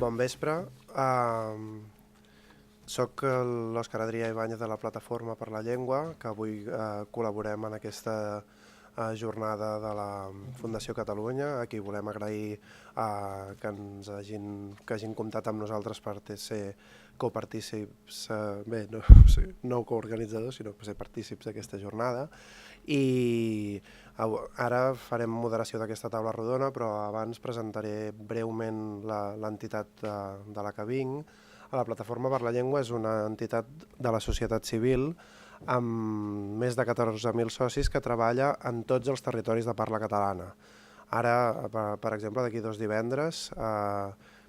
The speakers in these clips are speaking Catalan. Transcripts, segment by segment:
Bon vespre. Soc l'Òscar Adrià Ibáñez de la Plataforma per la Llengua, que avui col·laborem en aquesta jornada de la Fundació Catalunya. Aquí volem agrair que hagin comptat amb nosaltres per ser copartícips, no coorganitzadors, sinó per ser partícips d'aquesta jornada. I ara farem moderació d'aquesta taula rodona, però abans presentaré breument l'entitat de la que vinc. La Plataforma per la Llengua és una entitat de la societat civil amb més de 14.000 socis que treballa en tots els territoris de parla catalana. Ara, per exemple, d'aquí 2 divendres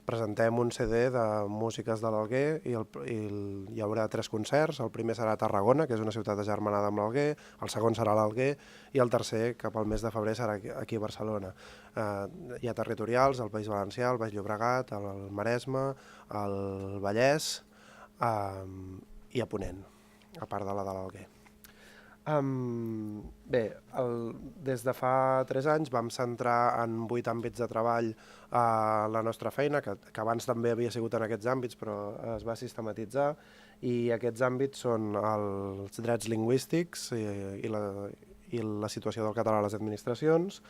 presentem un CD de músiques de l'Alguer i hi haurà 3 concerts. El primer serà a Tarragona, que és una ciutat agermanada amb l'Alguer, el segon serà a l'Alguer i el tercer, cap al mes de febrer, serà aquí a Barcelona. Hi ha territorials, al País Valencià, al Baix Llobregat, al Maresme, al Vallès i a Ponent, a part de la de l'Alguer. Des de fa 3 anys vam centrar en 8 àmbits de treball la nostra feina, que abans també havia sigut en aquests àmbits, però es va sistematitzar, i aquests àmbits són els drets lingüístics i la situació del català a les administracions,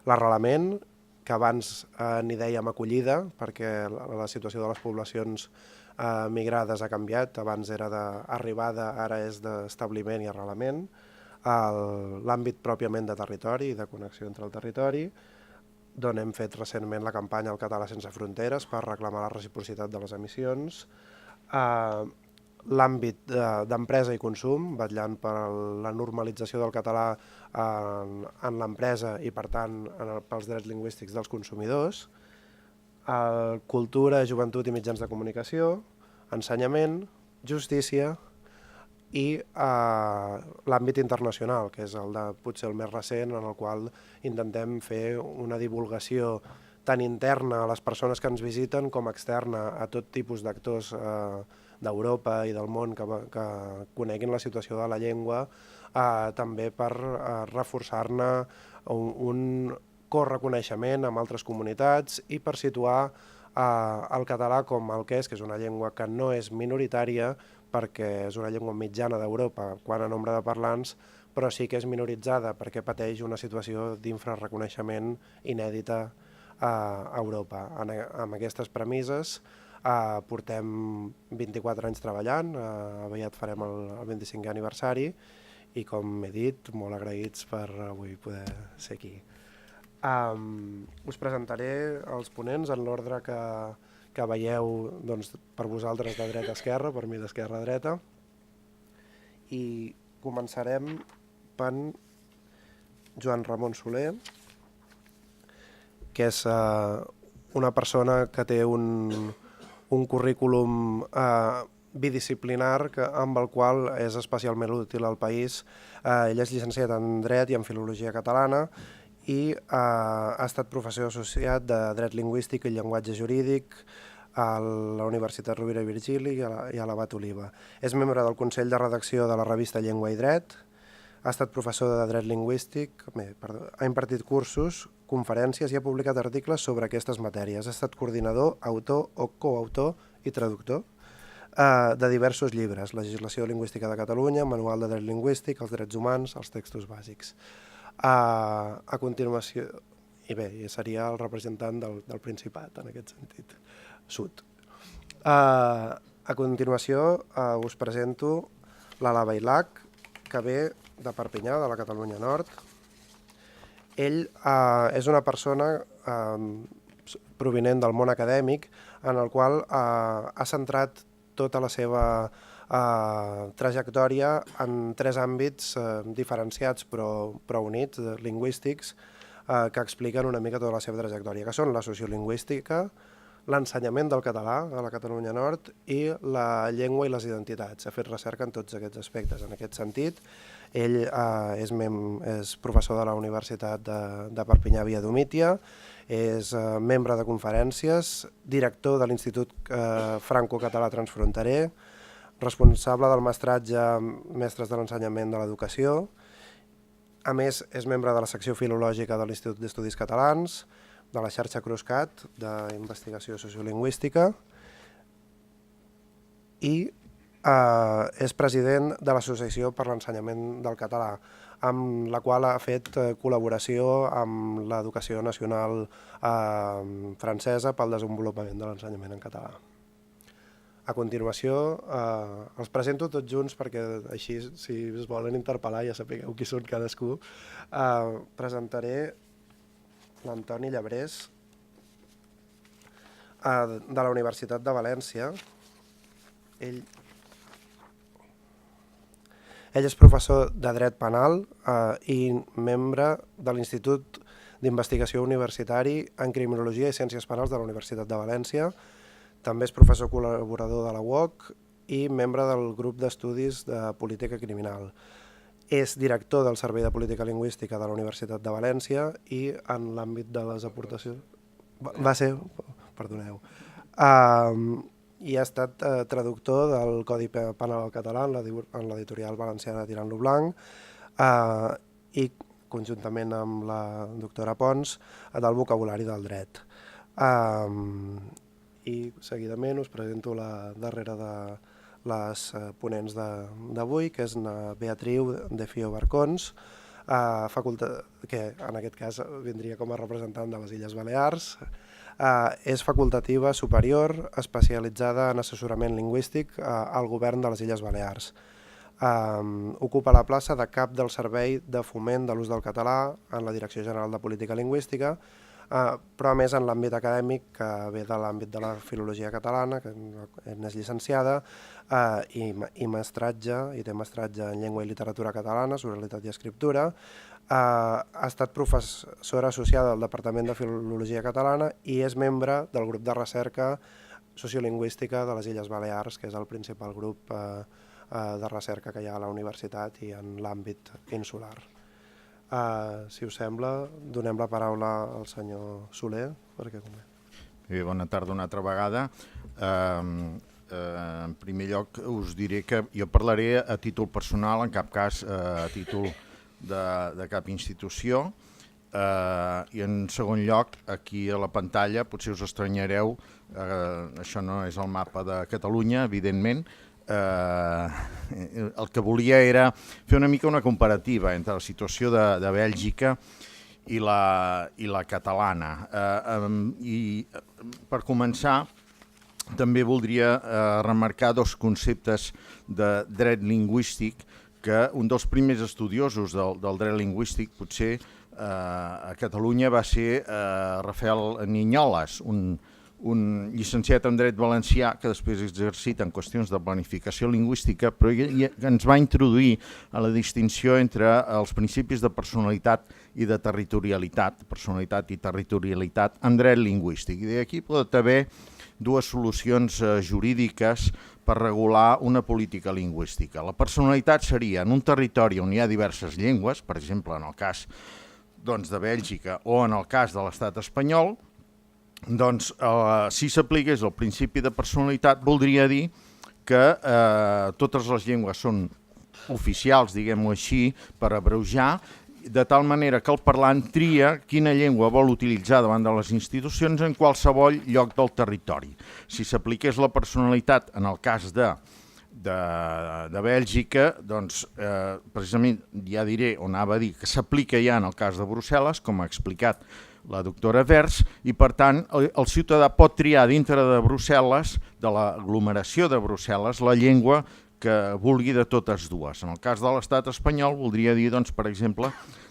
l'arrelament, que abans n'hi dèiem acollida, perquè la situació de les poblacions migrades ha canviat, abans era d'arribada, ara és d'establiment i arrelament, l'àmbit pròpiament de territori i de connexió entre el territori, d'on hem fet recentment la campanya El català sense fronteres per reclamar la reciprocitat de les emissions, l'àmbit d'empresa i consum, vetllant per la normalització del català en l'empresa i, per tant, pels drets lingüístics dels consumidors, cultura, joventut i mitjans de comunicació, ensenyament, justícia i l'àmbit internacional, que és potser el més recent, en el qual intentem fer una divulgació tant interna a les persones que ens visiten com externa a tot tipus d'actors d'Europa i del món que coneguin la situació de la llengua, també per reforçar-ne un correconeixement amb altres comunitats i per situar el català com el que és una llengua que no és minoritària, perquè és una llengua mitjana d'Europa quant a nombre de parlants, però sí que és minoritzada perquè pateix una situació d'infrarreconeixement inèdita a Europa. Amb aquestes premisses portem 24 anys treballant, aviat farem el 25è aniversari i, com he dit, molt agraïts per avui poder ser aquí. Us presentaré els ponents en l'ordre que veieu per vosaltres de dreta a esquerra, per mi d'esquerra a dreta, i començarem per Joan Ramon Soler, que és una persona que té un currículum bidisciplinar amb el qual és especialment útil al país. Ell és llicenciat en Dret i en Filologia Catalana i ha estat professor associat de Dret Lingüístic i Llenguatge Jurídic a la Universitat Rovira i Virgili i a l'Abat Oliva. És membre del Consell de Redacció de la revista Llengua i Dret, ha estat professor de Dret Lingüístic, ha impartit cursos, conferències i ha publicat articles sobre aquestes matèries. Ha estat coordinador, autor o coautor i traductor de diversos llibres: Legislació lingüística de Catalunya, Manual de Dret Lingüístic, Els drets humans, els textos bàsics. A continuació, seria el representant del Principat, en aquest sentit, sud. A continuació us presento l'Ala Bailac, que ve de Perpinyà, de la Catalunya Nord. Ell és una persona provinent del món acadèmic, en el qual ha centrat tota la seva trajectòria en 3 àmbits diferenciats però units, lingüístics, que expliquen una mica tota la seva trajectòria, que són la sociolingüística, l'ensenyament del català a la Catalunya Nord i la llengua i les identitats. Ha fet recerca en tots aquests aspectes. En aquest sentit, ell és professor de la Universitat de Perpinyà Via Domitia, és membre de conferències, director de l'Institut Franco-Català Transfronterer, responsable del mestratge Mestres de l'Ensenyament de l'Educació. A més, és membre de la secció filològica de l'Institut d'Estudis Catalans, de la xarxa Cruscat d'investigació sociolingüística i és president de l'Associació per l'Ensenyament del Català, amb la qual ha fet col·laboració amb l'Educació Nacional Francesa pel desenvolupament de l'ensenyament en català. A continuació, els presento tots junts perquè així, si us volen interpel·lar, ja sapigueu qui són cadascú. Presentaré l'Antoni Llebrés, de la Universitat de València. Ell és professor de Dret Penal i membre de l'Institut d'Investigació Universitari en Criminologia i Ciències Penals de la Universitat de València. També és professor col·laborador de la UOC i membre del grup d'estudis de política criminal. És director del Servei de Política Lingüística de la Universitat de València i en l'àmbit de les aportacions... I ha estat traductor del Codi Penal al català en l'editorial valenciana Tirant-lo Blanc i conjuntament amb la doctora Pons del vocabulari del dret. I seguidament us presento la darrera de les ponents d'avui, que és na Beatriu de Fio Barcons, que en aquest cas vindria com a representant de les Illes Balears. És facultativa superior especialitzada en assessorament lingüístic al govern de les Illes Balears. Ocupa la plaça de cap del Servei de Foment de l'Ús del Català en la Direcció General de Política Lingüística, però a més en l'àmbit acadèmic, que ve de l'àmbit de la filologia catalana, que és llicenciada, i mestratge, i té mestratge en llengua i literatura catalana, oralitat i escriptura. Ha estat professora associada del Departament de Filologia Catalana i és membre del grup de recerca sociolingüística de les Illes Balears, que és el principal grup de recerca que hi ha a la universitat i en l'àmbit insular. Si us sembla, donem la paraula al senyor Soler. Bona tarda una altra vegada. En primer lloc us diré que jo parlaré a títol personal, en cap cas a títol de cap institució, i en segon lloc, aquí a la pantalla, potser us estranyareu, això no és el mapa de Catalunya, evidentment. El que volia era fer una mica una comparativa entre la situació de Bèlgica i la catalana. I per començar, també voldria remarcar dos conceptes de dret lingüístic que un dels primers estudiosos del dret lingüístic, potser a Catalunya, va ser Rafael Niñoles, un llicenciat en dret valencià que després ha exercit en qüestions de planificació lingüística, però ens va introduir a la distinció entre els principis de personalitat i de territorialitat, en dret lingüístic. I d'aquí pot haver dues solucions jurídiques per regular una política lingüística. La personalitat seria en un territori on hi ha diverses llengües, per exemple en el cas de Bèlgica o en el cas de l'estat espanyol, doncs si s'apliqués el principi de personalitat voldria dir que totes les llengües són oficials, diguem-ho així, per abreujar, de tal manera que el parlant tria quina llengua vol utilitzar davant de les institucions en qualsevol lloc del territori. Si s'apliqués la personalitat en el cas de Bèlgica, doncs precisament ja diré on anava a dir que s'aplica ja en el cas de Brussel·les, com ha explicat la doctora Vers, i per tant el ciutadà pot triar dintre de Brussel·les, de l'aglomeració de Brussel·les, la llengua que vulgui de totes dues. En el cas de l'estat espanyol voldria dir, per exemple,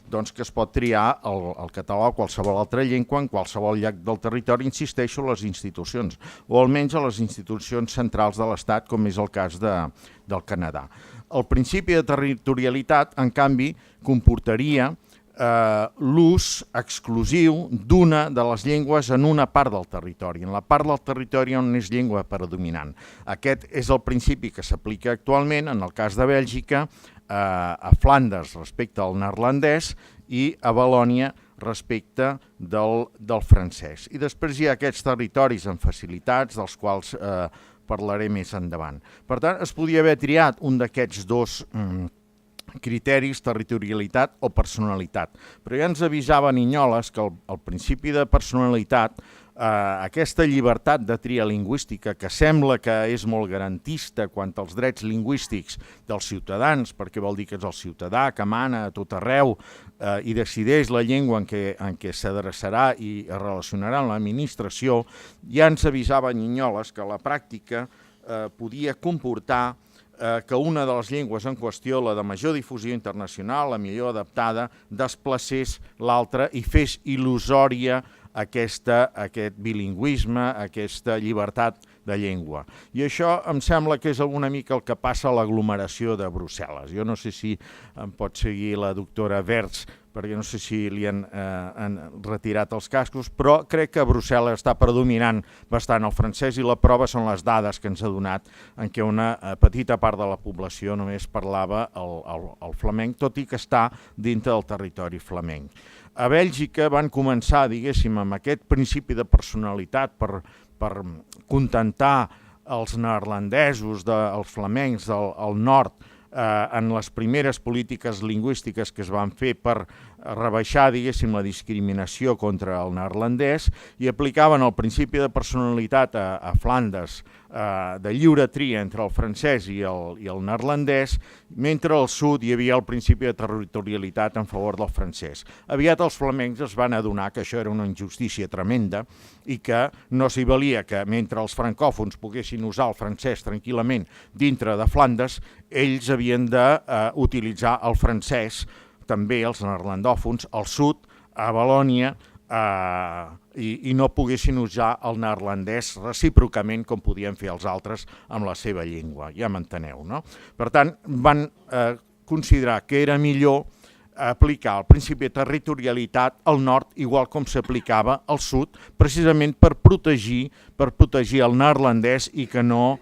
que es pot triar el català o qualsevol altra llengua en qualsevol lloc del territori, insisteixo, les institucions, o almenys a les institucions centrals de l'estat, com és el cas del Canadà. El principi de territorialitat, en canvi, comportaria l'ús exclusiu d'una de les llengües en una part del territori, en la part del territori on és llengua predominant. Aquest és el principi que s'aplica actualment en el cas de Bèlgica, a Flandes respecte al neerlandès i a Valònia respecte del francès. I després hi ha aquests territoris amb facilitats, dels quals parlaré més endavant. Per tant, es podia haver triat un d'aquests dos criteris, territorialitat o personalitat. Però ja ens avisava Ninyoles que al principi de personalitat aquesta llibertat de tria lingüística, que sembla que és molt garantista quant als drets lingüístics dels ciutadans, perquè vol dir que és el ciutadà que mana a tot arreu i decideix la llengua en què s'adreçarà i es relacionarà amb l'administració, ja ens avisava Ninyoles que a la pràctica podia comportar que una de les llengües en qüestió, la de major difusió internacional, la millor adaptada, desplacés l'altra i fes il·lusòria aquest bilingüisme, aquesta llibertat de llengua. I això em sembla que és una mica el que passa a l'aglomeració de Brussel·les. Jo no sé si em pot seguir la doctora Verts, perquè no sé si li han retirat els cascos, però crec que a Brussel·les està predominant bastant el francès i la prova són les dades que ens ha donat en què una petita part de la població només parlava el flamenc, tot i que està dintre del territori flamenc. A Bèlgica van començar, diguéssim, amb aquest principi de personalitat per contentar els neerlandesos, els flamencs del nord, en les primeres polítiques lingüístiques que es van fer per rebaixar, diguéssim, la discriminació contra el neerlandès i aplicaven el principi de personalitat a Flandes de lliure tria entre el francès i el neerlandès, mentre al sud hi havia el principi de territorialitat en favor del francès. Aviat els flamencs es van adonar que això era una injustícia tremenda i que no s'hi valia que mentre els francòfons poguessin usar el francès tranquil·lament dintre de Flandes, ells havien d'utilitzar el francès, també els neerlandòfons, al sud, a Valònia, i no poguessin usar el neerlandès recíprocament com podien fer els altres amb la seva llengua, ja m'enteneu, no? Per tant, van considerar que era millor aplicar el principi de territorialitat al nord igual com s'aplicava al sud, precisament per protegir el neerlandès i que no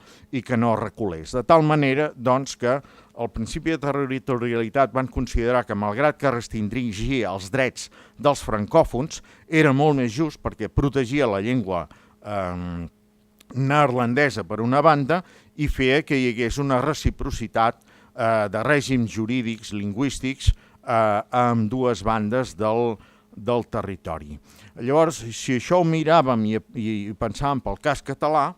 reculés. De tal manera, doncs, que el principi de territorialitat van considerar que, malgrat que restringia els drets dels francòfons, era molt més just perquè protegia la llengua neerlandesa per una banda i feia que hi hagués una reciprocitat de règims jurídics, lingüístics, amb dues bandes del territori. Llavors, si això ho miràvem i pensàvem pel cas català,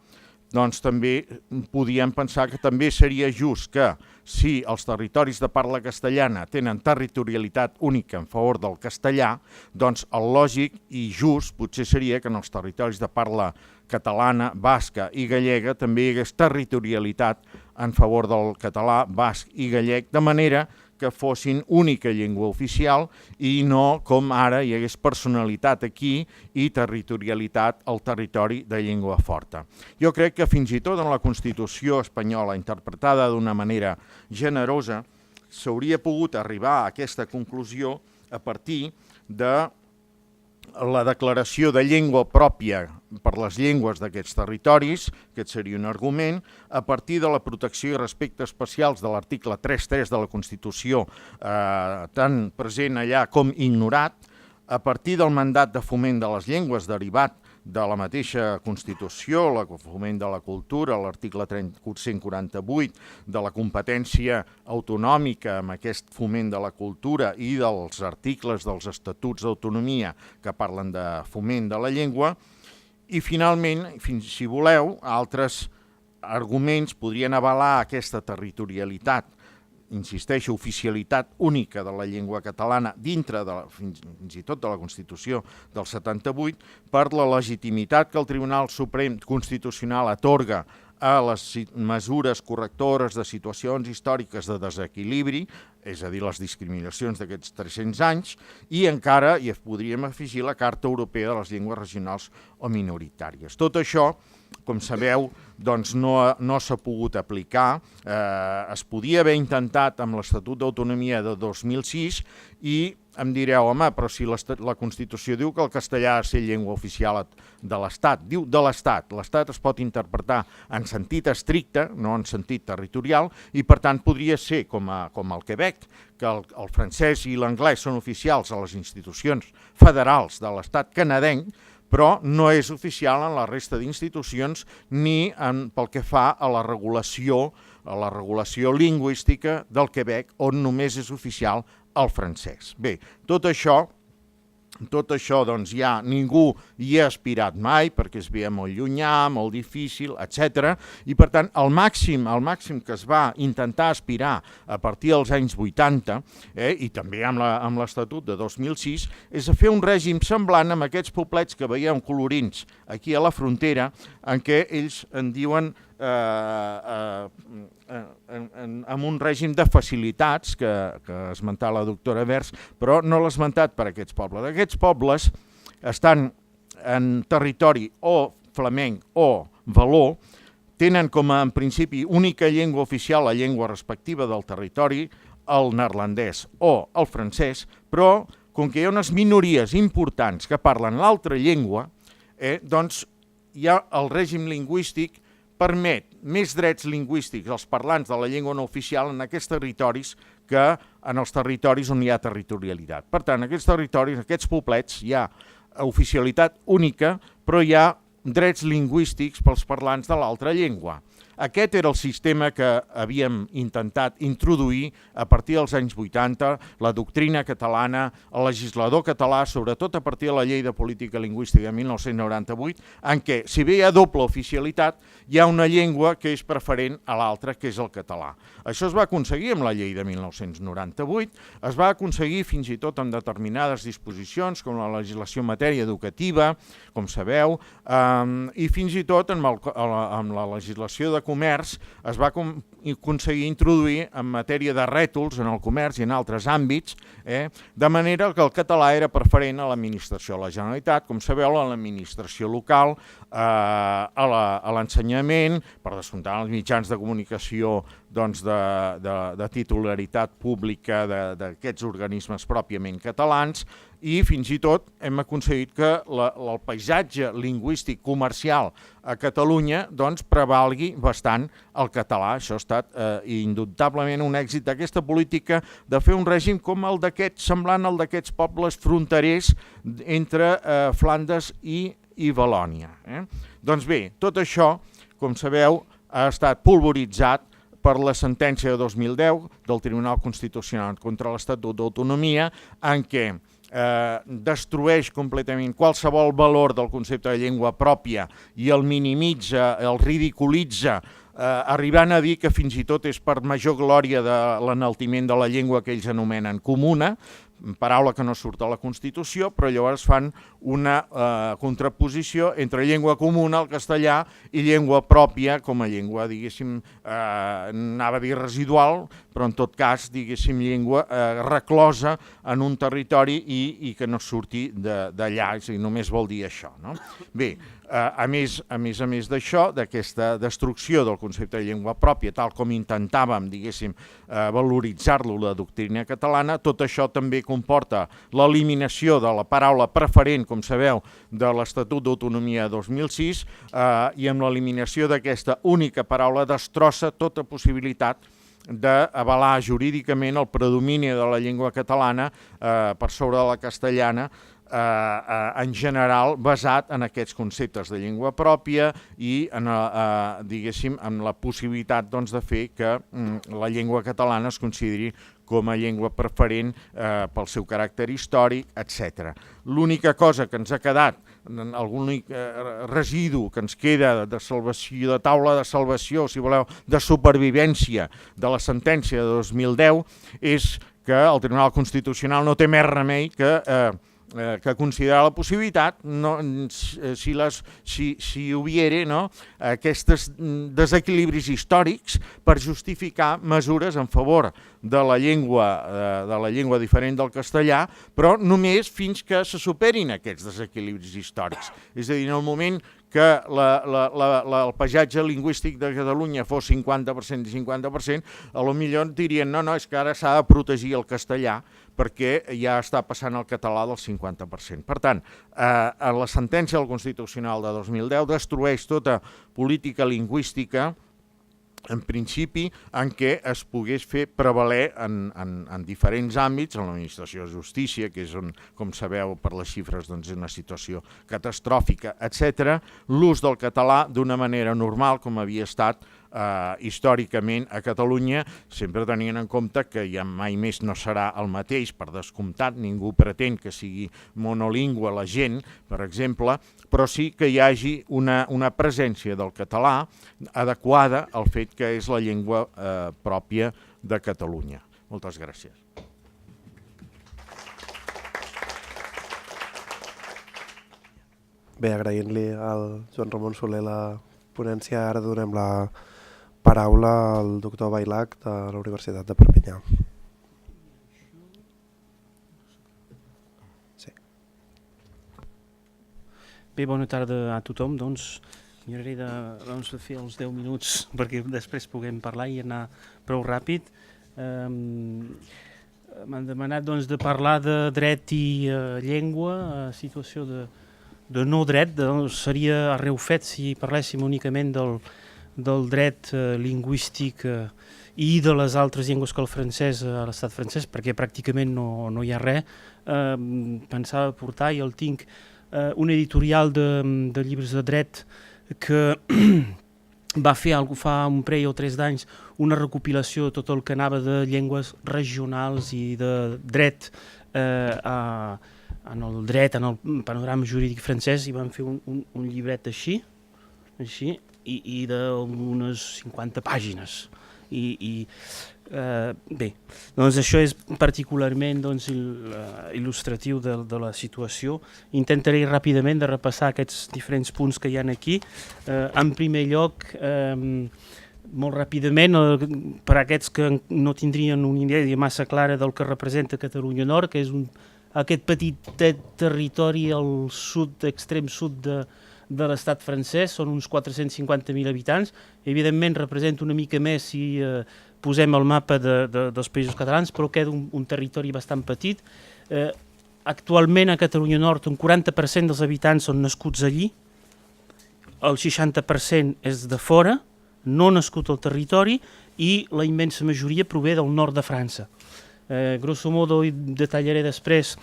doncs també podíem pensar que també seria just que si els territoris de parla castellana tenen territorialitat única en favor del castellà, doncs el lògic i just potser seria que en els territoris de parla catalana, basca i gallega també hi hagués territorialitat en favor del català, basc i gallec, de manera que fossin única llengua oficial i no com ara hi hagués personalitat aquí i territorialitat al territori de llengua forta. Jo crec que fins i tot en la Constitució espanyola, interpretada d'una manera generosa, s'hauria pogut arribar a aquesta conclusió a partir de la declaració de llengua pròpia per les llengües d'aquests territoris, aquest seria un argument, a partir de la protecció i respecte especials de l'article 3.3 de la Constitució, tant present allà com ignorat, a partir del mandat de foment de les llengües derivat de la mateixa Constitució, el foment de la cultura, l'article 148, de la competència autonòmica amb aquest foment de la cultura i dels articles dels estatuts d'autonomia que parlen de foment de la llengua. I finalment, si voleu, altres arguments podrien avalar aquesta territorialitat, insisteixo, oficialitat única de la llengua catalana dintre fins i tot de la Constitució del 78 per la legitimitat que el Tribunal Suprem Constitucional atorga a les mesures correctores de situacions històriques de desequilibri, és a dir, les discriminacions d'aquests 300 anys, i encara hi podríem afegir la Carta Europea de les Llengües Regionals o Minoritàries. Tot això, com sabeu, doncs no s'ha pogut aplicar. Es podia haver intentat amb l'Estatut d'Autonomia de 2006 i em direu, home, però si la Constitució diu que el castellà ha de ser llengua oficial de l'Estat, diu de l'Estat. L'Estat es pot interpretar en sentit estricte, no en sentit territorial, i per tant podria ser com al Quebec, que el francès i l'anglès són oficials a les institucions federals de l'Estat canadenc, però no és oficial en la resta d'institucions ni pel que fa a la regulació la regulació lingüística del Quebec, on només és oficial el francès. Bé, tot això doncs, ja ningú hi ha aspirat mai perquè es veia molt llunyà, molt difícil, etc. I per tant, el màxim que es va intentar aspirar a partir dels anys 80, i també amb l'Estatut de 2006, és a fer un règim semblant amb aquests poblets que veiem colorins aquí a la frontera, en què ells en diuen amb un règim de facilitats que ha esmentat la doctora Vers, però no l'ha esmentat per a aquests pobles. Aquests pobles estan en territori o flamenc o való, tenen com a en principi única llengua oficial la llengua respectiva del territori, el neerlandès o el francès, però com que hi ha unes minories importants que parlen l'altra llengua, doncs hi ha el règim lingüístic permet més drets lingüístics als parlants de la llengua no oficial en aquests territoris que en els territoris on hi ha territorialitat. Per tant, en aquests territoris, en aquests poblets, hi ha oficialitat única, però hi ha drets lingüístics pels parlants de l'altra llengua. Aquest era el sistema que havíem intentat introduir a partir dels anys 80, la doctrina catalana, el legislador català, sobretot a partir de la Llei de Política Lingüística de 1998, en què, si bé hi ha doble oficialitat, hi ha una llengua que és preferent a l'altra, que és el català. Això es va aconseguir amb la Llei de 1998, es va aconseguir fins i tot amb determinades disposicions, com la legislació en matèria educativa, com sabeu, i fins i tot amb la legislació de comerç es va aconseguir introduir en matèria de rètols en el comerç i en altres àmbits, de manera que el català era preferent a l'administració de la Generalitat, com sabeu, a l'administració local, a l'ensenyament, per descomptar els mitjans de comunicació de titularitat pública d'aquests organismes pròpiament catalans, i fins i tot hem aconseguit que el paisatge lingüístic comercial a Catalunya prevalgui bastant el català. Això ha estat indubtablement un èxit d'aquesta política de fer un règim com el d'aquests, semblant al d'aquests pobles fronterers entre Flandes i Valònia. Doncs bé, tot això, com sabeu, ha estat polvoritzat per la sentència de 2010 del Tribunal Constitucional contra l'Estatut d'Autonomia, en què destrueix completament qualsevol valor del concepte de llengua pròpia i el minimitza, el ridiculitza, arribant a dir que fins i tot és per major glòria de l'enaltiment de la llengua que ells anomenen comuna, paraula que no surt a la Constitució, però llavors fan una contraposició entre llengua comuna, el castellà, i llengua pròpia com a llengua, diguéssim, anava a dir residual, però en tot cas, diguéssim, llengua reclosa en un territori i que no surti d'allà, i només vol dir això. Bé, a més d'això, d'aquesta destrucció del concepte de llengua pròpia, tal com intentàvem, diguéssim, valoritzar-lo la doctrina catalana, tot això també comporta l'eliminació de la paraula preferent, com sabeu, de l'Estatut d'Autonomia de 2006, i amb l'eliminació d'aquesta única paraula destrossa tota possibilitat d'avalar jurídicament el predomini de la llengua catalana per sobre de la castellana, en general basat en aquests conceptes de llengua pròpia i diguéssim en la possibilitat de fer que la llengua catalana es consideri com a llengua preferent pel seu caràcter històric, etc. L'única cosa que ens ha quedat, l'únic residu que ens queda de salvació, de taula de salvació, si voleu, de supervivència de la sentència de 2010, és que el Tribunal Constitucional no té més remei que considerar la possibilitat, si hubiere, aquests desequilibris històrics per justificar mesures en favor de la llengua diferent del castellà, però només fins que se superin aquests desequilibris històrics. És a dir, en el moment que el paisatge lingüístic de Catalunya fos 50% i 50%, potser dirien no, és que ara s'ha de protegir el castellà perquè ja està passant el català del 50%. Per tant, la sentència del Constitucional de 2010 destrueix tota política lingüística en principi, en què es pogués fer prevaler en diferents àmbits, en l'administració de justícia, que és on, com sabeu, per les xifres és una situació catastròfica, etc., l'ús del català d'una manera normal, com havia estat històricament a Catalunya, sempre tenint en compte que ja mai més no serà el mateix, per descomptat, ningú pretén que sigui monolingüe la gent, per exemple, però sí que hi hagi una presència del català adequada al fet que és la llengua pròpia de Catalunya. Moltes gràcies. Bé, agraint-li al Joan Ramon Soler la ponència, ara donem la paraula al doctor Bailac de la Universitat de Perpinyà. Sí. Bé, bona tarda a tothom. Doncs miraré de fer els 10 minuts perquè després puguem parlar i anar prou ràpid. M'han demanat de parlar de dret i llengua, situació de no dret. Seria arreu fet si parléssim únicament del dret lingüístic i de les altres llengües que el francès a l'estat francès, perquè pràcticament no hi ha res. Pensava portar, i el tinc, un editorial de llibres de dret que va fer fa un parell o 3 d'anys una recopilació de tot el que anava de llengües regionals i de dret en el dret, en el panorama jurídic francès, i van fer un llibret així i d'unes 50 pàgines. Bé, doncs això és particularment il·lustratiu de la situació. Intentaré ràpidament de repassar aquests diferents punts que hi ha aquí. En primer lloc, molt ràpidament, per a aquests que no tindrien una idea massa clara del que representa Catalunya Nord, que és aquest petit territori al sud, extrem sud de l'estat francès, són uns 450.000 habitants. Evidentment representa una mica més si posem el mapa dels països catalans, però queda un territori bastant petit. Actualment a Catalunya Nord un 40% dels habitants són nascuts allí, el 60% és de fora, no nascut al territori, i la immensa majoria prové del nord de França. Grosso modo, detallaré després,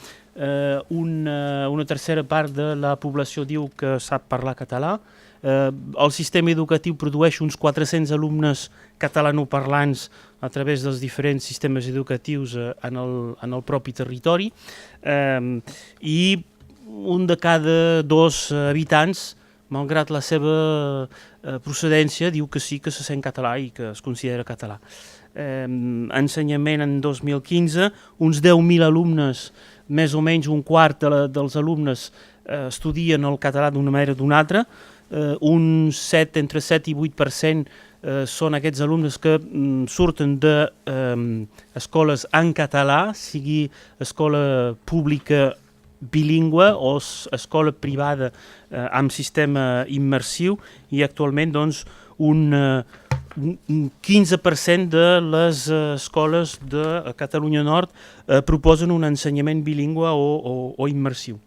una tercera part de la població diu que sap parlar català. El sistema educatiu produeix uns 400 alumnes catalanoparlants a través dels diferents sistemes educatius en el propi territori, i un de cada 2 habitants, malgrat la seva procedència, diu que sí que se sent català i que es considera català. Ensenyament en 2015, uns 10.000 alumnes, més o menys un quart dels alumnes estudien el català d'una manera o d'una altra, entre 7 i 8% són aquests alumnes que surten d'escoles en català, sigui escola pública bilingüe o escola privada amb sistema immersiu, i actualment un 15% de les escoles de Catalunya Nord proposen un ensenyament bilingüe o immersiu.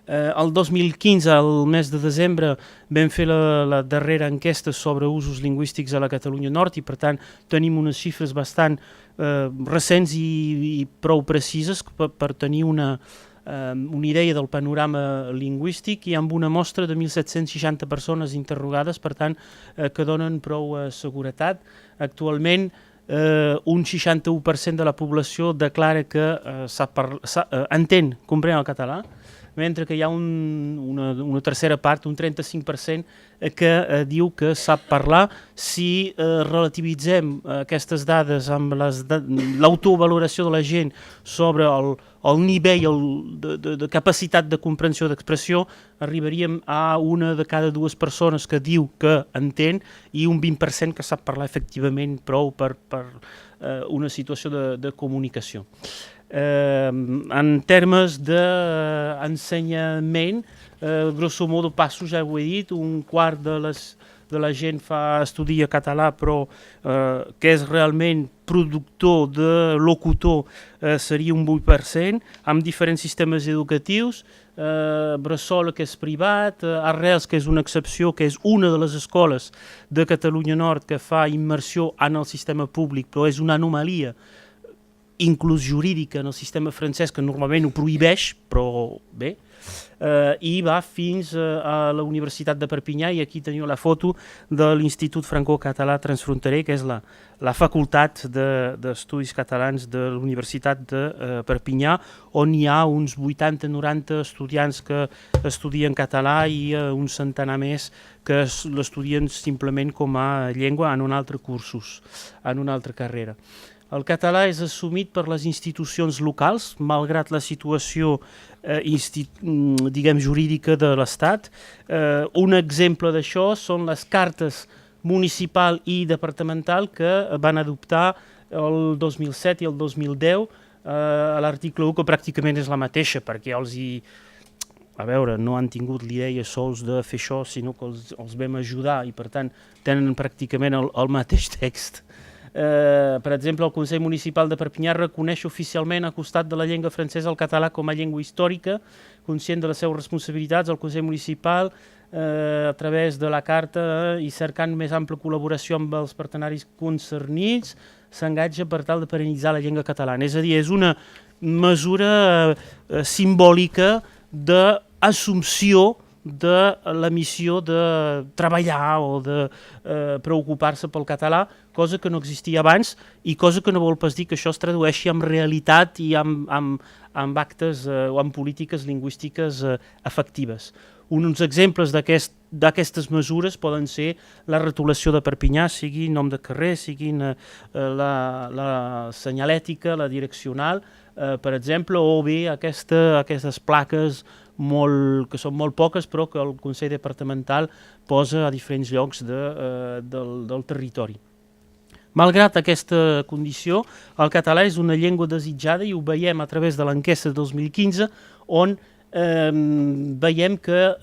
El 2015, al mes de desembre, vam fer la darrera enquesta sobre usos lingüístics a la Catalunya Nord, i per tant tenim unes xifres bastant recents i prou precises per tenir una idea del panorama lingüístic, i amb una mostra de 1.760 persones interrogades, per tant, que donen prou seguretat. Actualment, un 61% de la població declara que entén, comprèn el català, mentre que hi ha una tercera part, un 35%, que diu que sap parlar. Si relativitzem aquestes dades amb l'autovaloració de la gent sobre el nivell de capacitat de comprensió d'expressió, arribaríem a una de cada 2 persones que diu que entén, i un 20% que sap parlar efectivament prou per una situació de comunicació. En termes d'ensenyament, grosso modo passo, ja ho he dit, un quart de la gent estudia català, però que és realment productor de locutor seria un 8%, amb diferents sistemes educatius. Bressola, que és privat, Arrels, que és una excepció, que és una de les escoles de Catalunya Nord que fa immersió en el sistema públic, però és una anomalia inclús jurídica en el sistema francès, que normalment ho prohibeix, però bé. i va fins a la Universitat de Perpinyà, i aquí teniu la foto de l'Institut Franco-Català Transfronterer, que és la facultat d'estudis catalans de la Universitat de Perpinyà, on hi ha uns 80-90 estudiants que estudien català i un centenar més que l'estudien simplement com a llengua en un altre cursos, en una altra carrera. El català és assumit per les institucions locals, malgrat la situació jurídica de l'Estat. Un exemple d'això són les cartes municipal i departamental que van adoptar el 2007 i el 2010 a l'article 1, que pràcticament és la mateixa, perquè no han tingut l'idea sols de fer això, sinó que els vam ajudar i per tant tenen pràcticament el mateix text. Per exemple, el Consell Municipal de Perpinyà reconeix oficialment, al costat de la llengua francesa, el català com a llengua històrica, conscient de les seves responsabilitats. El Consell Municipal, a través de la carta i cercant més ampla col·laboració amb els partenaris concernits, s'engatja per tal de perennitzar la llengua catalana. És a dir, és una mesura simbòlica d'assumpció de la missió de treballar o de preocupar-se pel català, cosa que no existia abans i cosa que no vol pas dir que això es tradueixi en realitat i en actes o en polítiques lingüístiques efectives. Uns exemples d'aquestes mesures poden ser la retolació de Perpinyà, sigui nom de carrer, sigui la senyalètica, la direccional, per exemple, o bé aquestes plaques que són molt poques però que el Consell Departamental posa a diferents llocs del territori. Malgrat aquesta condició, el català és una llengua desitjada i ho veiem a través de l'enquesta de 2015, on veiem que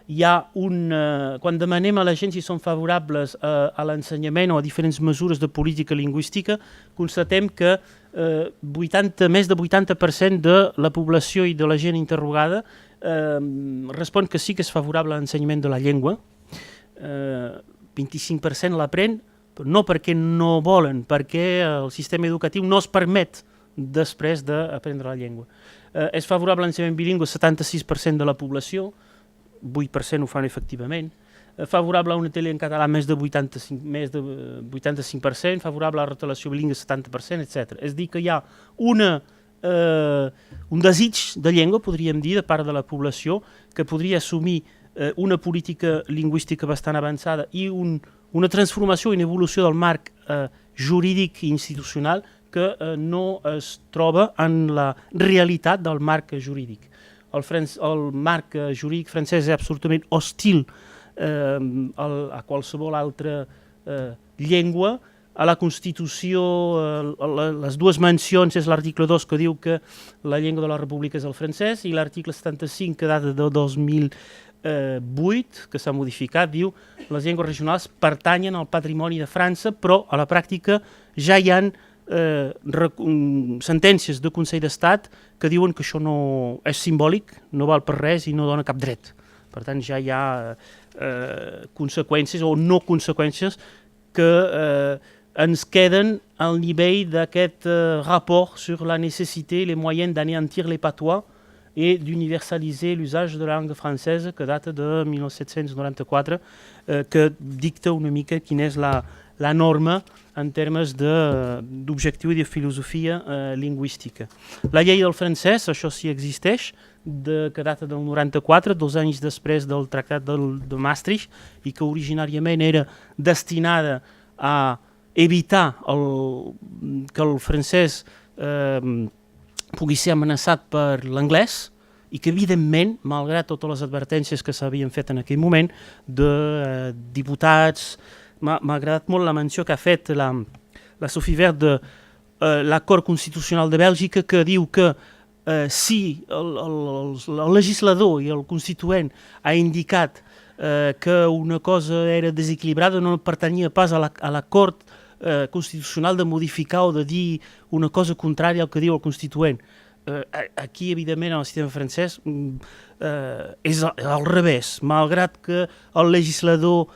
hi ha quan demanem a la gent si són favorables a l'ensenyament o a diferents mesures de política lingüística, constatem que més de 80% de la població i de la gent interrogada respon que sí que és favorable a l'ensenyament de la llengua, 25% l'aprèn, no perquè no volen, perquè el sistema educatiu no es permet després d'aprendre la llengua. És favorable a l'ensenyament bilingüe 76% de la població, 8% ho fan efectivament, favorable a una tele en català més de 85%, favorable a la retolació bilingüe 70%, etc. És a dir, que hi ha un desig de llengua, podríem dir, de part de la població, que podria assumir una política lingüística bastant avançada i una transformació i una evolució del marc jurídic i institucional que no es troba en la realitat del marc jurídic. El marc jurídic francès és absolutament hostil a qualsevol altra llengua. A la Constitució, les dues mencions és l'article 2 que diu que la llengua de la República és el francès i l'article 75 que data de 2008, que s'ha modificat, diu que les llengües regionals pertanyen al patrimoni de França, però a la pràctica ja hi ha sentències de Consell d'Estat que diuen que això no és simbòlic, no val per res i no dona cap dret. Per tant, ja hi ha conseqüències o no conseqüències que ens queden al nivell d'aquest rapport sur la nécessité et les moyens d'anéantir les patois et d'universaliser l'usage de la langue française, que data de 1794, que dicta una mica quina és la norma en termes d'objectiu i de filosofia lingüística. La llei del francès, això sí existeix, que data del 94, 2 anys després del Tractat de Maastricht, i que originàriament era destinada a evitar que el francès pugui ser amenaçat per l'anglès i que, evidentment, malgrat totes les advertències que s'havien fet en aquell moment de diputats, m'ha agradat molt la menció que ha fet la Sophie Vert de l'acord constitucional de Bèlgica, que diu que si el legislador i el constituent ha indicat que una cosa era desequilibrada, no pertanyia pas a l'acord constitucional de modificar o de dir una cosa contrària al que diu el constituent. Aquí, evidentment, en el sistema francès és al revés. Malgrat que el legislador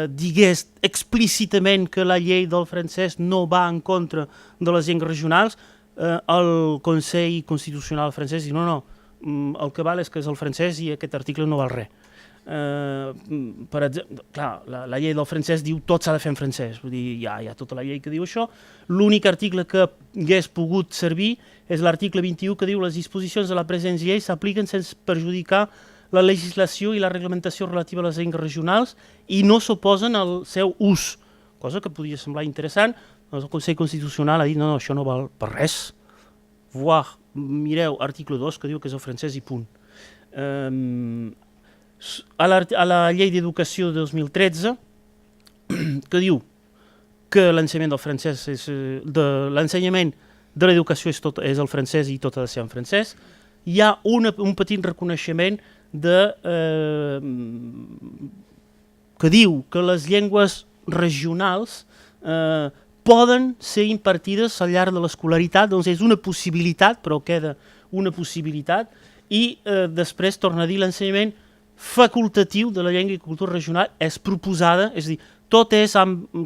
digués explícitament que la llei del francès no va en contra de les llengües regionals, el Consell Constitucional francès diu no, el que val és que és el francès i aquest article no val res. Per exemple, clar, la llei del francès diu tot s'ha de fer en francès, vull dir, hi ha tota la llei que diu això. L'únic article que hagués pogut servir és l'article 21 que diu les disposicions de la present llei s'apliquen sense perjudicar la legislació i la reglamentació relativa a les llengües regionals i no s'oposen al seu ús, cosa que podria semblar interessant. El Consell Constitucional ha dit no, això no val per res. Mireu article 2 que diu que és el francès i punt. A la llei d'educació de 2013 que diu que l'ensenyament del francès l'ensenyament de l'educació és el francès i tot ha de ser en francès, hi ha un petit reconeixement que diu que les llengües regionals poden ser impartides al llarg de l'escolaritat, doncs és una possibilitat, però queda una possibilitat, i després torna a dir l'ensenyament facultatiu de la llengua i cultura regional és proposada, és a dir, tot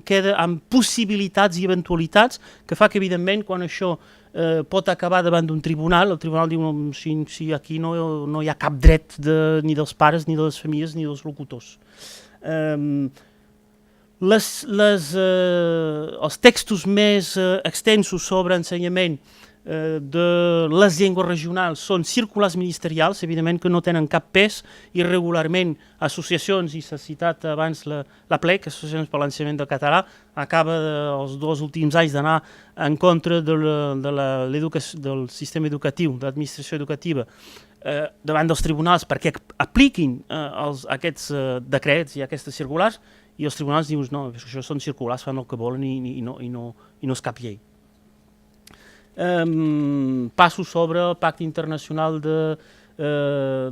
queda amb possibilitats i eventualitats que fa que, evidentment, quan això pot acabar davant d'un tribunal, el tribunal diu si aquí no hi ha cap dret ni dels pares, ni de les famílies, ni dels locutors. Els textos més extensos sobre ensenyament de les llengües regionals són circulars ministerials, evidentment que no tenen cap pes, i regularment associacions, i s'ha citat abans la PLEC, Associacions per l'Ensenyament del Català, acaba els 2 últims anys d'anar en contra del sistema educatiu, de l'administració educativa, davant dels tribunals perquè apliquin aquests decrets i aquestes circulars, i els tribunals diuen no, això són circulars, fan el que volen i no és cap llei. Passo sobre el Pacte Internacional de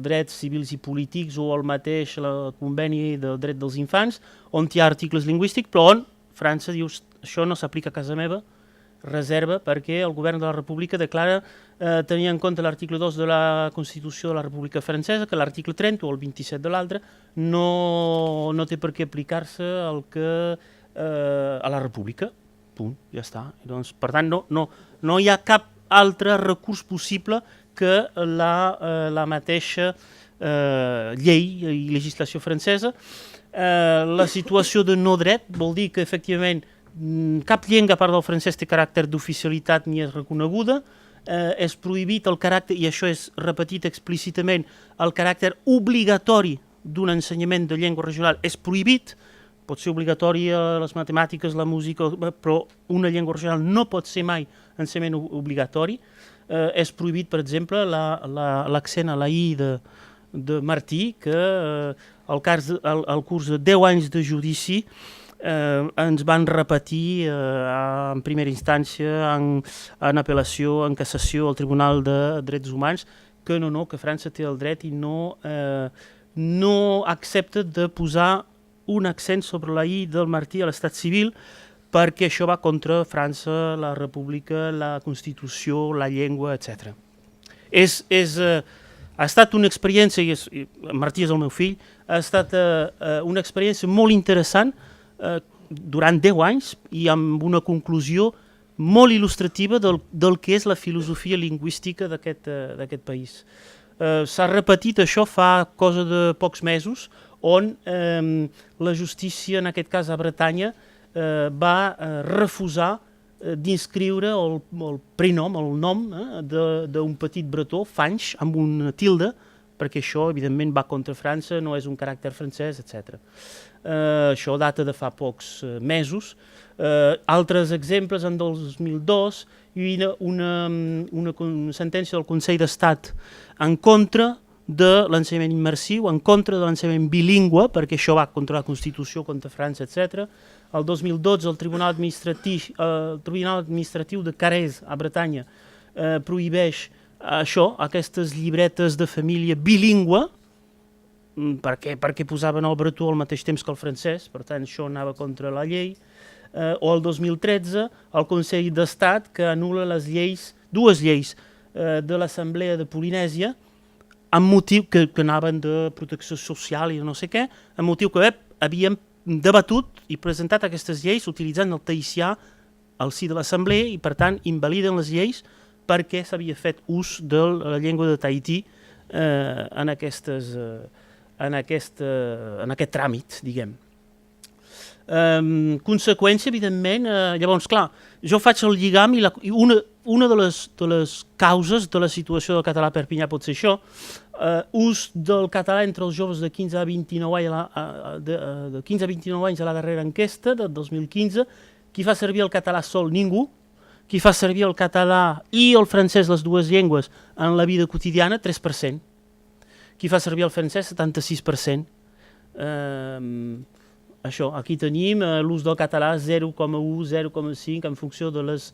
Drets Civils i Polítics o el mateix Conveni del Dret dels Infants, on hi ha articles lingüístics, però on França diu això no s'aplica a casa meva, reserva perquè el govern de la República declara tenir en compte l'article 2 de la Constitució de la República Francesa, que l'article 30 o el 27 de l'altre no té per què aplicar-se a la República. Punt, ja està. Doncs, per tant, no hi ha cap altre recurs possible que la mateixa llei i legislació francesa. La situació de no dret vol dir que, efectivament, cap llengua a part del francès té caràcter d'oficialitat ni és reconeguda. És prohibit el caràcter, i això és repetit explícitament, el caràcter obligatori d'un ensenyament de llengua regional és prohibit. Pot ser obligatori les matemàtiques, la música, però una llengua regional no pot ser mai ensenyament obligatori. És prohibit, per exemple, l'accent a la I de Martí, que al curs de 10 anys de judici ens van repetir en primera instància, en apel·lació, en cassació al Tribunal de Drets Humans, que França té el dret i no accepta de posar un accent sobre la I del Martí a l'estat civil, perquè això va contra França, la República, la Constitució, la llengua, etc. Ha estat una experiència, i Martí és el meu fill, ha estat una experiència molt interessant durant 10 anys i amb una conclusió molt il·lustrativa del que és la filosofia lingüística d'aquest país. S'ha repetit això fa cosa de pocs mesos, on la justícia, en aquest cas a Bretanya, va refusar d'inscriure el prenom, el nom d'un petit bretó, Fanch, amb una tilde, perquè això, evidentment, va contra França, no és un caràcter francès, etc. Això data de fa pocs mesos. Altres exemples, en 2002, hi havia una sentència del Consell d'Estat en contra de l'ensenyament immersiu, en contra de l'ensenyament bilingüe, perquè això va contra la Constitució, contra França, etc. El 2012 el Tribunal Administratiu de Carrez, a Bretanya, prohibeix això, aquestes llibretes de família bilingüe, perquè posaven el bretó al mateix temps que el francès, per tant això anava contra la llei. O el 2013 el Consell d'Estat que anul·la dues lleis de l'Assemblea de Polinèsia, amb motiu que anaven de protecció social i no sé què, amb motiu que havíem debatut i presentat aquestes lleis utilitzant el tahitià al si de l'Assemblea i, per tant, invaliden les lleis perquè s'havia fet ús de la llengua de Tahití en aquest tràmit, diguem. Conseqüència, evidentment, llavors, clar, jo faig el lligam i una de les causes de la situació del català a Perpinyà pot ser això, ús del català entre els joves de 15 a 29 anys a la darrera enquesta del 2015. Qui fa servir el català sol? Ningú. Qui fa servir el català i el francès, les dues llengües, en la vida quotidiana? 3%. Qui fa servir el francès? 76%. Això, aquí tenim l'ús del català 0,1, 0,5 en funció dels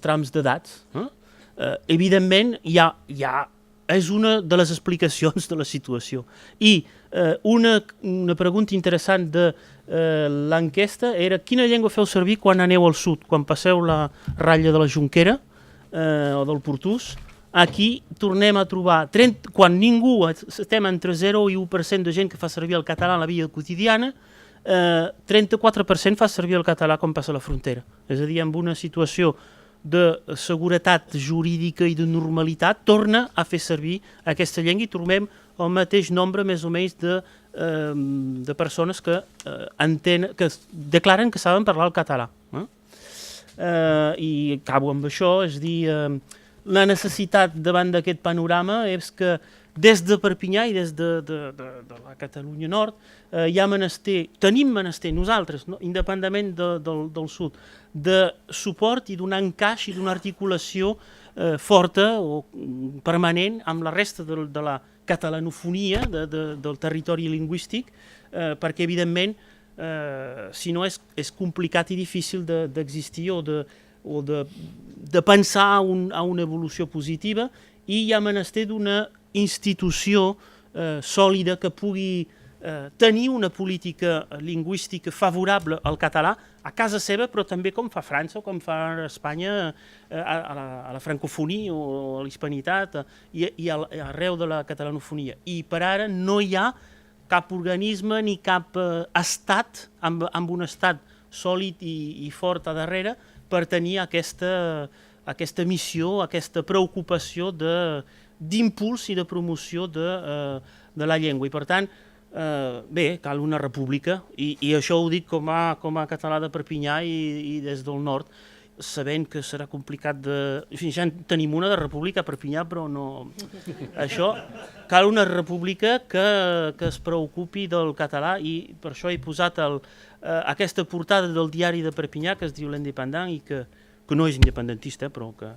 trams d'edats. Evidentment, és una de les explicacions de la situació. I una pregunta interessant de l'enquesta era quina llengua feu servir quan aneu al sud, quan passeu la ratlla de la Jonquera o del Portús. Aquí tornem a trobar, quan ningú, estem entre 0 i 1% de gent que fa servir el català en la vida quotidiana, 34% fa servir el català quan passa la frontera. És a dir, en una situació de seguretat jurídica i de normalitat, torna a fer servir aquesta llengua i trobem el mateix nombre, més o menys, de persones que declaren que saben parlar el català. I acabo amb això, és a dir, la necessitat davant d'aquest panorama és que des de Perpinyà i des de la Catalunya Nord tenim menester nosaltres, independentment del sud, de suport i d'un encaix i d'una articulació forta o permanent amb la resta de la catalanofonia del territori lingüístic, perquè evidentment si no és complicat i difícil d'existir o de pensar a una evolució positiva, i hi ha menester d'una institució sòlida que pugui tenir una política lingüística favorable al català a casa seva, però també com fa França o com fa Espanya a la francofonia o a l'hispanitat i arreu de la catalanofonia. I per ara no hi ha cap organisme ni cap estat amb un estat sòlid i fort a darrere per tenir aquesta missió, aquesta preocupació d'impuls i de promoció de la llengua. I per tant, bé, cal una república, i això ho dic com a català de Perpinyà i des del nord, sabent que serà complicat ja en tenim una de república a Perpinyà, però no... Això, cal una república que es preocupi del català, i per això he posat aquesta portada del diari de Perpinyà que es diu L'Independent i que no és independentista, però que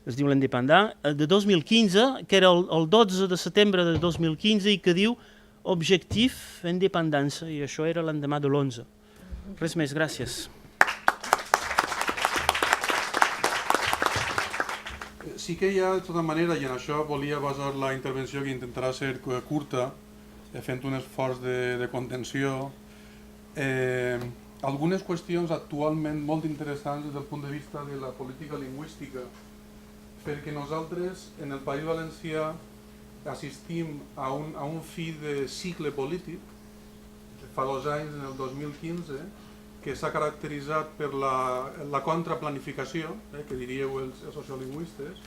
es diu L'Independent, de 2015, que era el 12 de setembre de 2015 i que diu Objectif Independència, i això era l'endemà de l'11. Res més, gràcies. Sí que hi ha, de tota manera, i en això volia basar la intervenció, que intentarà ser curta, fent un esforç de contenció, algunes qüestions actualment molt interessants des del punt de vista de la política lingüística, perquè nosaltres en el País Valencià assistim a un fi de cicle polític, fa 2 anys, en el 2015, que s'ha caracteritzat per la contraplanificació, que diríeu els sociolingüistes,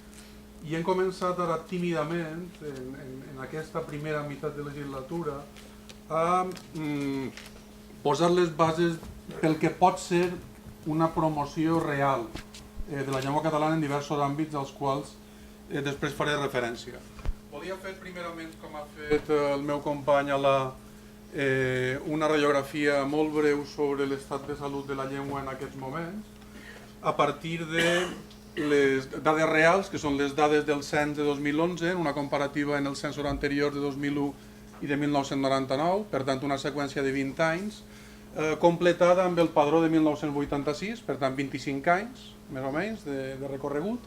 i hem començat ara tímidament, en aquesta primera meitat de legislatura, a posar les bases pel que pot ser una promoció real de la llengua catalana en diversos àmbits als quals després faré referència. Volia fer primerament, com ha fet el meu company, una radiografia molt breu sobre l'estat de salut de la llengua en aquests moments, a partir de les dades reals, que són les dades del cens de 2011, una comparativa en el censor anterior de 2001 i de 1999, per tant una seqüència de 20 anys, completada amb el padró de 1986, per tant 25 anys, més o menys, de recorregut,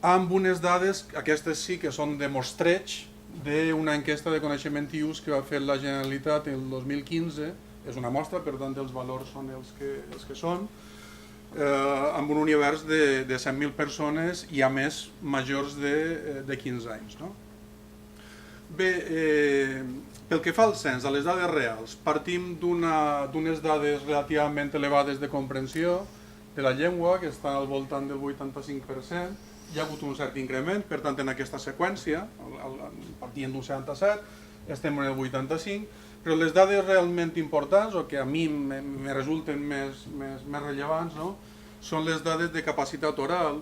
amb unes dades, aquestes sí que són de mostreig, d'una enquesta de coneixement i ús que va fer la Generalitat el 2015, és una mostra, per tant els valors són els que són, amb un univers de 100.000 persones i a més majors de 15 anys. Bé, pel que fa al cens, a les dades reals, partim d'unes dades relativament elevades de comprensió de la llengua, que estan al voltant del 85%, hi ha hagut un cert increment, per tant en aquesta seqüència, partint d'un 77, estem en el 85, però les dades realment importants, o que a mi me resulten més rellevants, no? Són les dades de capacitat oral,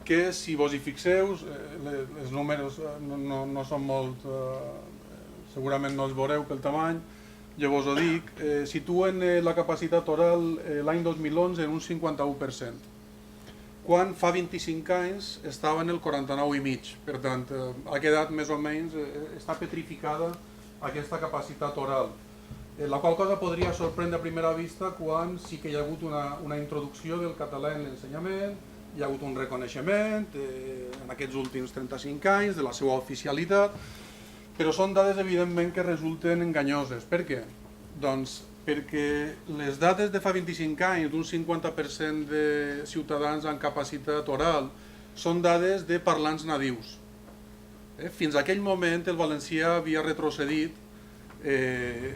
que si vos hi fixeu, els números no són molt, segurament no els veureu pel tamany, jo vos ho dic, situen la capacitat oral l'any 2011 en un 51%, quan fa 25 anys estava en el 49,5%, per tant, ha quedat més o menys, està petrificada aquesta capacitat oral, la qual cosa podria sorprendre a primera vista quan sí que hi ha hagut una introducció del català en l'ensenyament, hi ha hagut un reconeixement en aquests últims 35 anys de la seva oficialitat, però són dades evidentment que resulten enganyoses. Per què? Doncs perquè les dades de fa 25 anys d'un 50% de ciutadans amb capacitat oral són dades de parlants nadius. Fins a aquell moment el valencià havia retrocedit de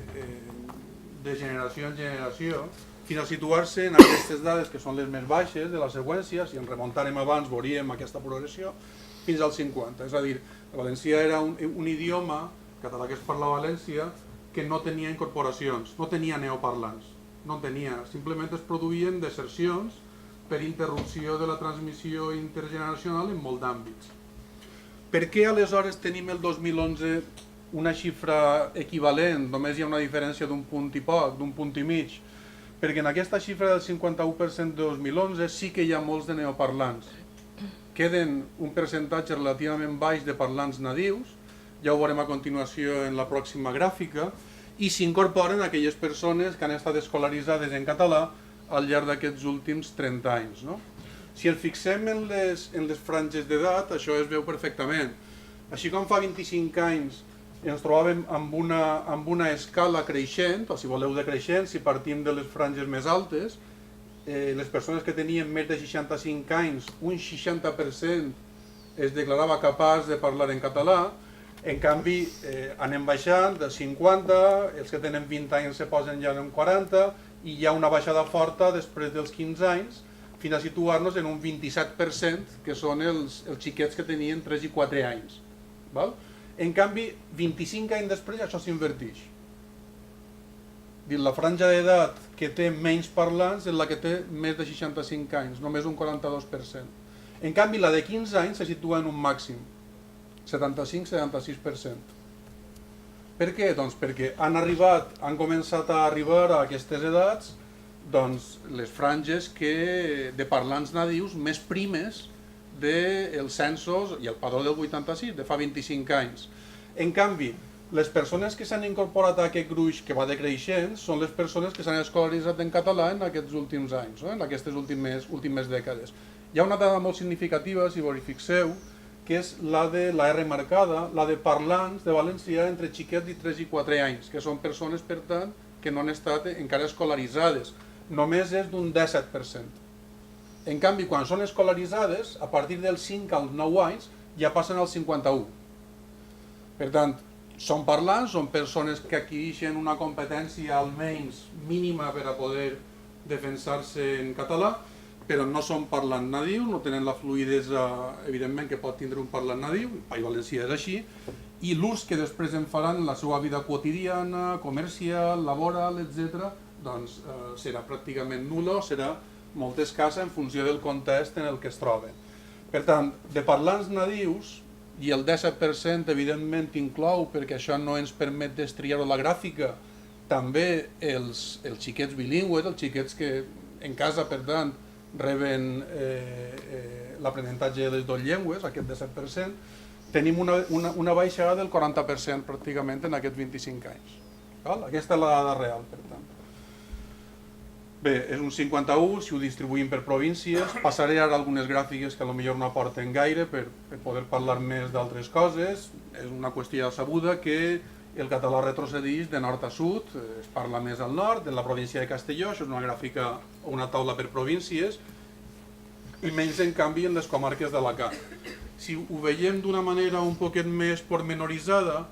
generació en generació fins a situar-se en aquestes dades que són les més baixes de la seqüència, si ens remuntàrem abans veuríem aquesta progressió, fins al 50. És a dir, el valencià era un idioma, català que es parla a València, que no tenia incorporacions, no tenia neoparlants, no tenia, simplement es produïen desercions per interrupció de la transmissió intergeneracional en molt d'àmbits. Per què aleshores tenim el 2011 una xifra equivalent, només hi ha una diferència d'un punt i poc, d'un punt i mig? Perquè en aquesta xifra del 51% de 2011 sí que hi ha molts de neoparlants. Queden un percentatge relativament baix de parlants nadius, ja ho veurem a continuació en la pròxima gràfica, i s'incorporen aquelles persones que han estat escolaritzades en català al llarg d'aquests últims 30 anys. Si ens fixem en les franges d'edat, això es veu perfectament. Així com fa 25 anys ens trobàvem amb una escala creixent, o si voleu decreixent, si partim de les franges més altes, les persones que tenien més de 65 anys, un 60% es declarava capaç de parlar en català. En canvi, anem baixant de 50, els que tenen 20 anys se posen ja en 40, i hi ha una baixada forta després dels 15 anys, fins a situar-nos en un 27%, que són els xiquets que tenien 3 i 4 anys. En canvi, 25 anys després això s'inverteix. La franja d'edat que té menys parlants és la que té més de 65 anys, només un 42%. En canvi, la de 15 anys se situa en un màxim, 75-76%. Per què? Doncs perquè han començat a arribar a aquestes edats les franges de parlants nadius més primes dels censos i el padró del 86, de fa 25 anys. En canvi, les persones que s'han incorporat a aquest gruix que va decreixent són les persones que s'han escolaritzat en català en aquests últims anys, en aquestes últimes dècades. Hi ha una dada molt significativa, si vos hi fixeu, que és la de la R marcada, la de parlants de valencià entre xiquets de 3 i 4 anys, que són persones, per tant, que no han estat encara escolaritzades. Només és d'un 17%. En canvi, quan són escolaritzades, a partir dels 5 als 9 anys, ja passen al 51%. Per tant, són parlants, són persones que adquireixen una competència almenys mínima per a poder defensar-se en català, però no són parlants nadius, no tenen la fluïdesa, evidentment, que pot tindre un parlant nadiu, el País Valencià és així, i l'ús que després en faran en la seva vida quotidiana, comercial, laboral, etc., doncs serà pràcticament nul·la o serà molt escassa en funció del context en el que es troben. Per tant, de parlants nadius, i el 17% evidentment inclou, perquè això no ens permet destriar-ho a la gràfica, també els xiquets bilingües, els xiquets que en casa, per tant, reben l'aprenentatge de les dues llengües, aquest 17%, tenim una baixada del 40% pràcticament en aquests 25 anys. Aquesta és la dada real, per tant. Bé, és un 51, si ho distribuïm per províncies, passaré ara algunes gràfiques que potser no aporten gaire per poder parlar més d'altres coses. És una qüestió ja sabuda que el català retrocedeix de nord a sud, es parla més al nord, en la província de Castelló, això és una gràfica o una taula per províncies, i menys en canvi en les comarques d'Alacant. Si ho veiem d'una manera un poquet més pormenoritzada,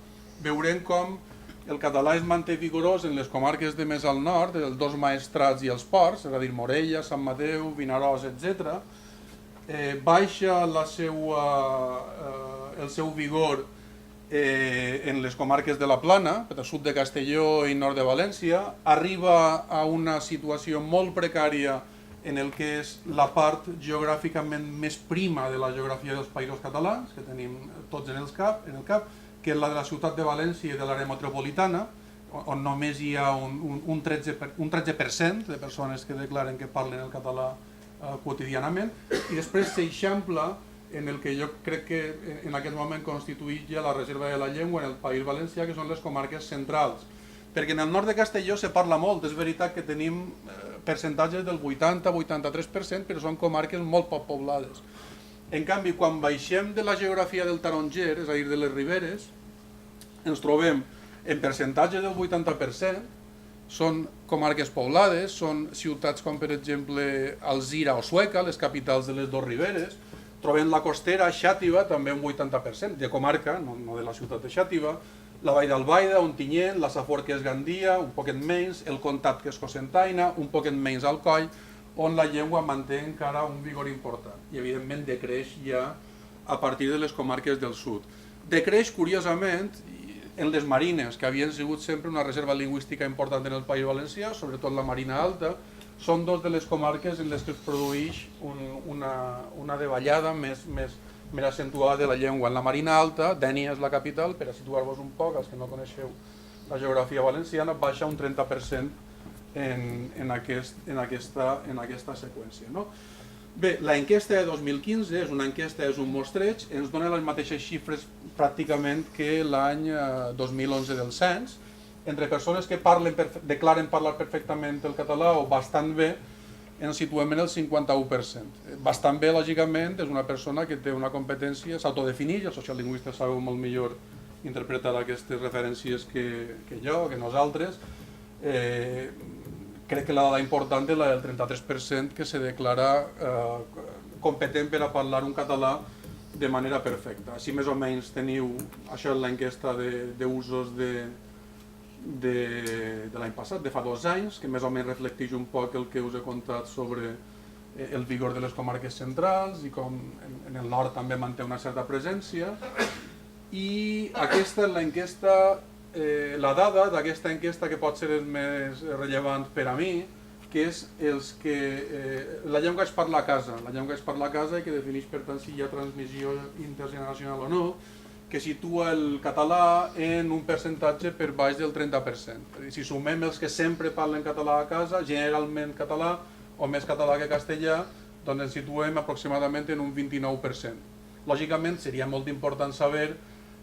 veurem com el català es manté vigorós en les comarques de més al nord, els dos Maestrats i els Ports, és a dir, Morella, Sant Mateu, Vinaròs, etc. baixa el seu vigor en les comarques de la Plana, per al sud de Castelló i nord de València, arriba a una situació molt precària en el que és la part geogràficament més prima de la geografia dels països catalans, que tenim tots en el cap, que és la de la ciutat de València i de l'àrea metropolitana, on només hi ha un 13% de persones que declaren que parlen el català quotidianament, i després s'eixampla en el que jo crec que en aquest moment constituït ja la reserva de la llengua en el País Valencià, que són les comarques centrals. Perquè en el nord de Castelló se parla molt, és veritat que tenim percentatges del 80-83%, però són comarques molt poc poblades. En canvi, quan baixem de la geografia del Taronger, és a dir, de les Riberes, ens trobem en percentatges del 80%, són comarques poblades, són ciutats com per exemple Alzira o Sueca, les capitals de les dues Riberes. Trobem la costera, Xàtiva, també un 80%, de comarca, no de la ciutat de Xàtiva, la Vall d'Albaida, Ontinyent, la Safor, que és Gandia, un poquet menys, el Comtat, que és Cocentaina, un poquet menys Alcoi, on la llengua manté encara un vigor important i evidentment decreix ja a partir de les comarques del sud. Decreix, curiosament, en les marines, que havien sigut sempre una reserva lingüística important en el País Valencià, sobretot la Marina Alta, són dos de les comarques en les que es produeix una davallada més accentuada de la llengua. En la Marina Alta, Dénia és la capital, per a situar-vos un poc, els que no coneixeu la geografia valenciana, baixa un 30% en aquesta seqüència. Bé, l'enquesta de 2015 és una enquesta, és un mostreig, ens dona les mateixes xifres pràcticament que l'any 2011 del cens. Entre persones que declaren parlar perfectament el català o bastant bé, ens situem en el 51%. Bastant bé, lògicament, és una persona que té una competència, s'autodefineix, els sociolingüistes sabeu molt millor interpretar aquestes referències que jo, que nosaltres. Crec que la dada important és la del 33% que se declara competent per a parlar un català de manera perfecta. Així més o menys teniu, això és l'enquesta d'usos de l'any passat, de fa 2 anys, que més o menys reflecteix un poc el que us he contat sobre el vigor de les comarques centrals i com en el nord també manté una certa presència. I aquesta és l'enquesta, la dada d'aquesta enquesta que pot ser el més rellevant per a mi, que és la llengua es parla a casa, la llengua es parla a casa i que defineix per tant si hi ha transmissió intergeneracional o no, que situa el català en un percentatge per baix del 30%. Si sumem els que sempre parlen català a casa, generalment català o més català que castellà, doncs ens situem aproximadament en un 29%. Lògicament seria molt important saber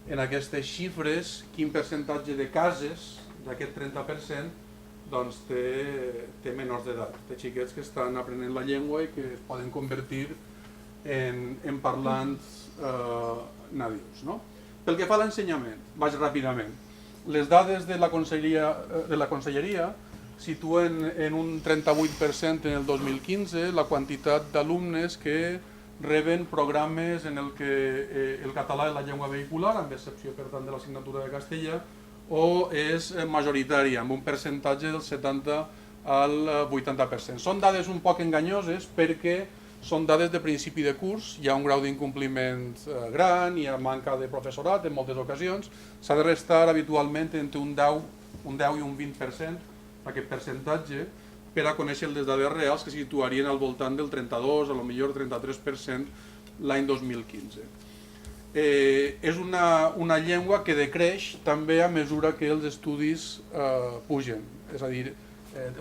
en aquestes xifres quin percentatge de cases d'aquest 30% doncs té menors d'edat, té xiquets que estan aprenent la llengua i que es poden convertir en parlants nadius. Pel que fa a l'ensenyament, vaig ràpidament. Les dades de la Conselleria situen en un 38% en el 2015 la quantitat d'alumnes que reben programes en el que el català és la llengua vehicular, amb excepció per tant de l'assignatura de castellà, o és majoritària, amb un percentatge del 70 al 80%. Són dades un poc enganyoses perquè són dades de principi de curs, hi ha un grau d'incompliment gran, hi ha manca de professorat en moltes ocasions, s'ha de restar habitualment entre un 10 i un 20% aquest percentatge per a conèixer les dades reals que situarien al voltant del 32, a lo millor 33% l'any 2015. És una llengua que decreix també a mesura que els estudis pugen, és a dir,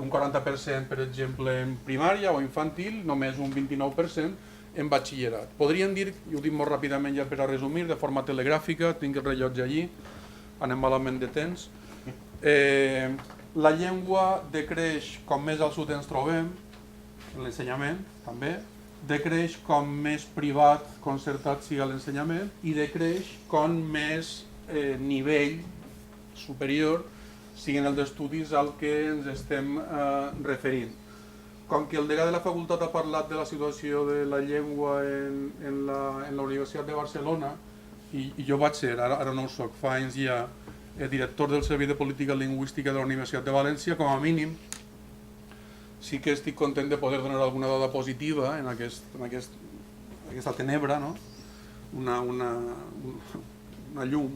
un 40% per exemple en primària o infantil, només un 29% en batxillerat. Podríem dir, i ho dic molt ràpidament ja per a resumir, de forma telegràfica, tinc el rellotge allí, anem malament de temps. La llengua decreix com més al sud ens trobem, l'ensenyament també, decreix com més privat, concertat siga l'ensenyament i decreix com més nivell superior siguin els estudis al que ens estem referint. Com que el degà de la facultat ha parlat de la situació de la llengua en la Universitat de Barcelona, i jo vaig ser, ara no ho soc, fa anys ja, director del Servei de Política Lingüística de la Universitat de València, com a mínim sí que estic content de poder donar alguna dada positiva en aquest aquesta tenebra, no? una llum.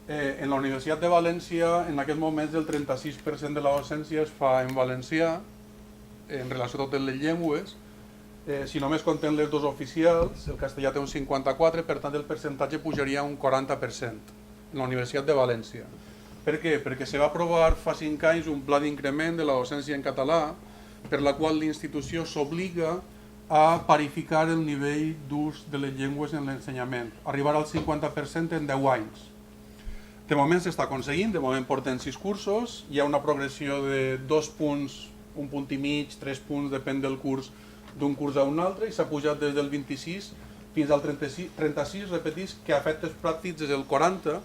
En la Universitat de València, en aquests moments, el 36% de la docència es fa en valencià, en relació a totes les llengües. Si només compten les dues oficials, el castellà té un 54%, per tant el percentatge pujaria a un 40% en la Universitat de València. Per què? Perquè se va aprovar fa 5 anys un pla d'increment de la docència en català, per la qual l'institució s'obliga a parificar el nivell d'ús de les llengües en l'ensenyament, arribar al 50% en 10 anys. De moment s'està aconseguint, de moment porten 6 cursos, hi ha una progressió de 2 punts, 1 punt i mig, 3 punts, depèn del curs, d'un curs a un altre, i s'ha pujat des del 26 fins al 36, repetís, que a efectes pràctics és el 40,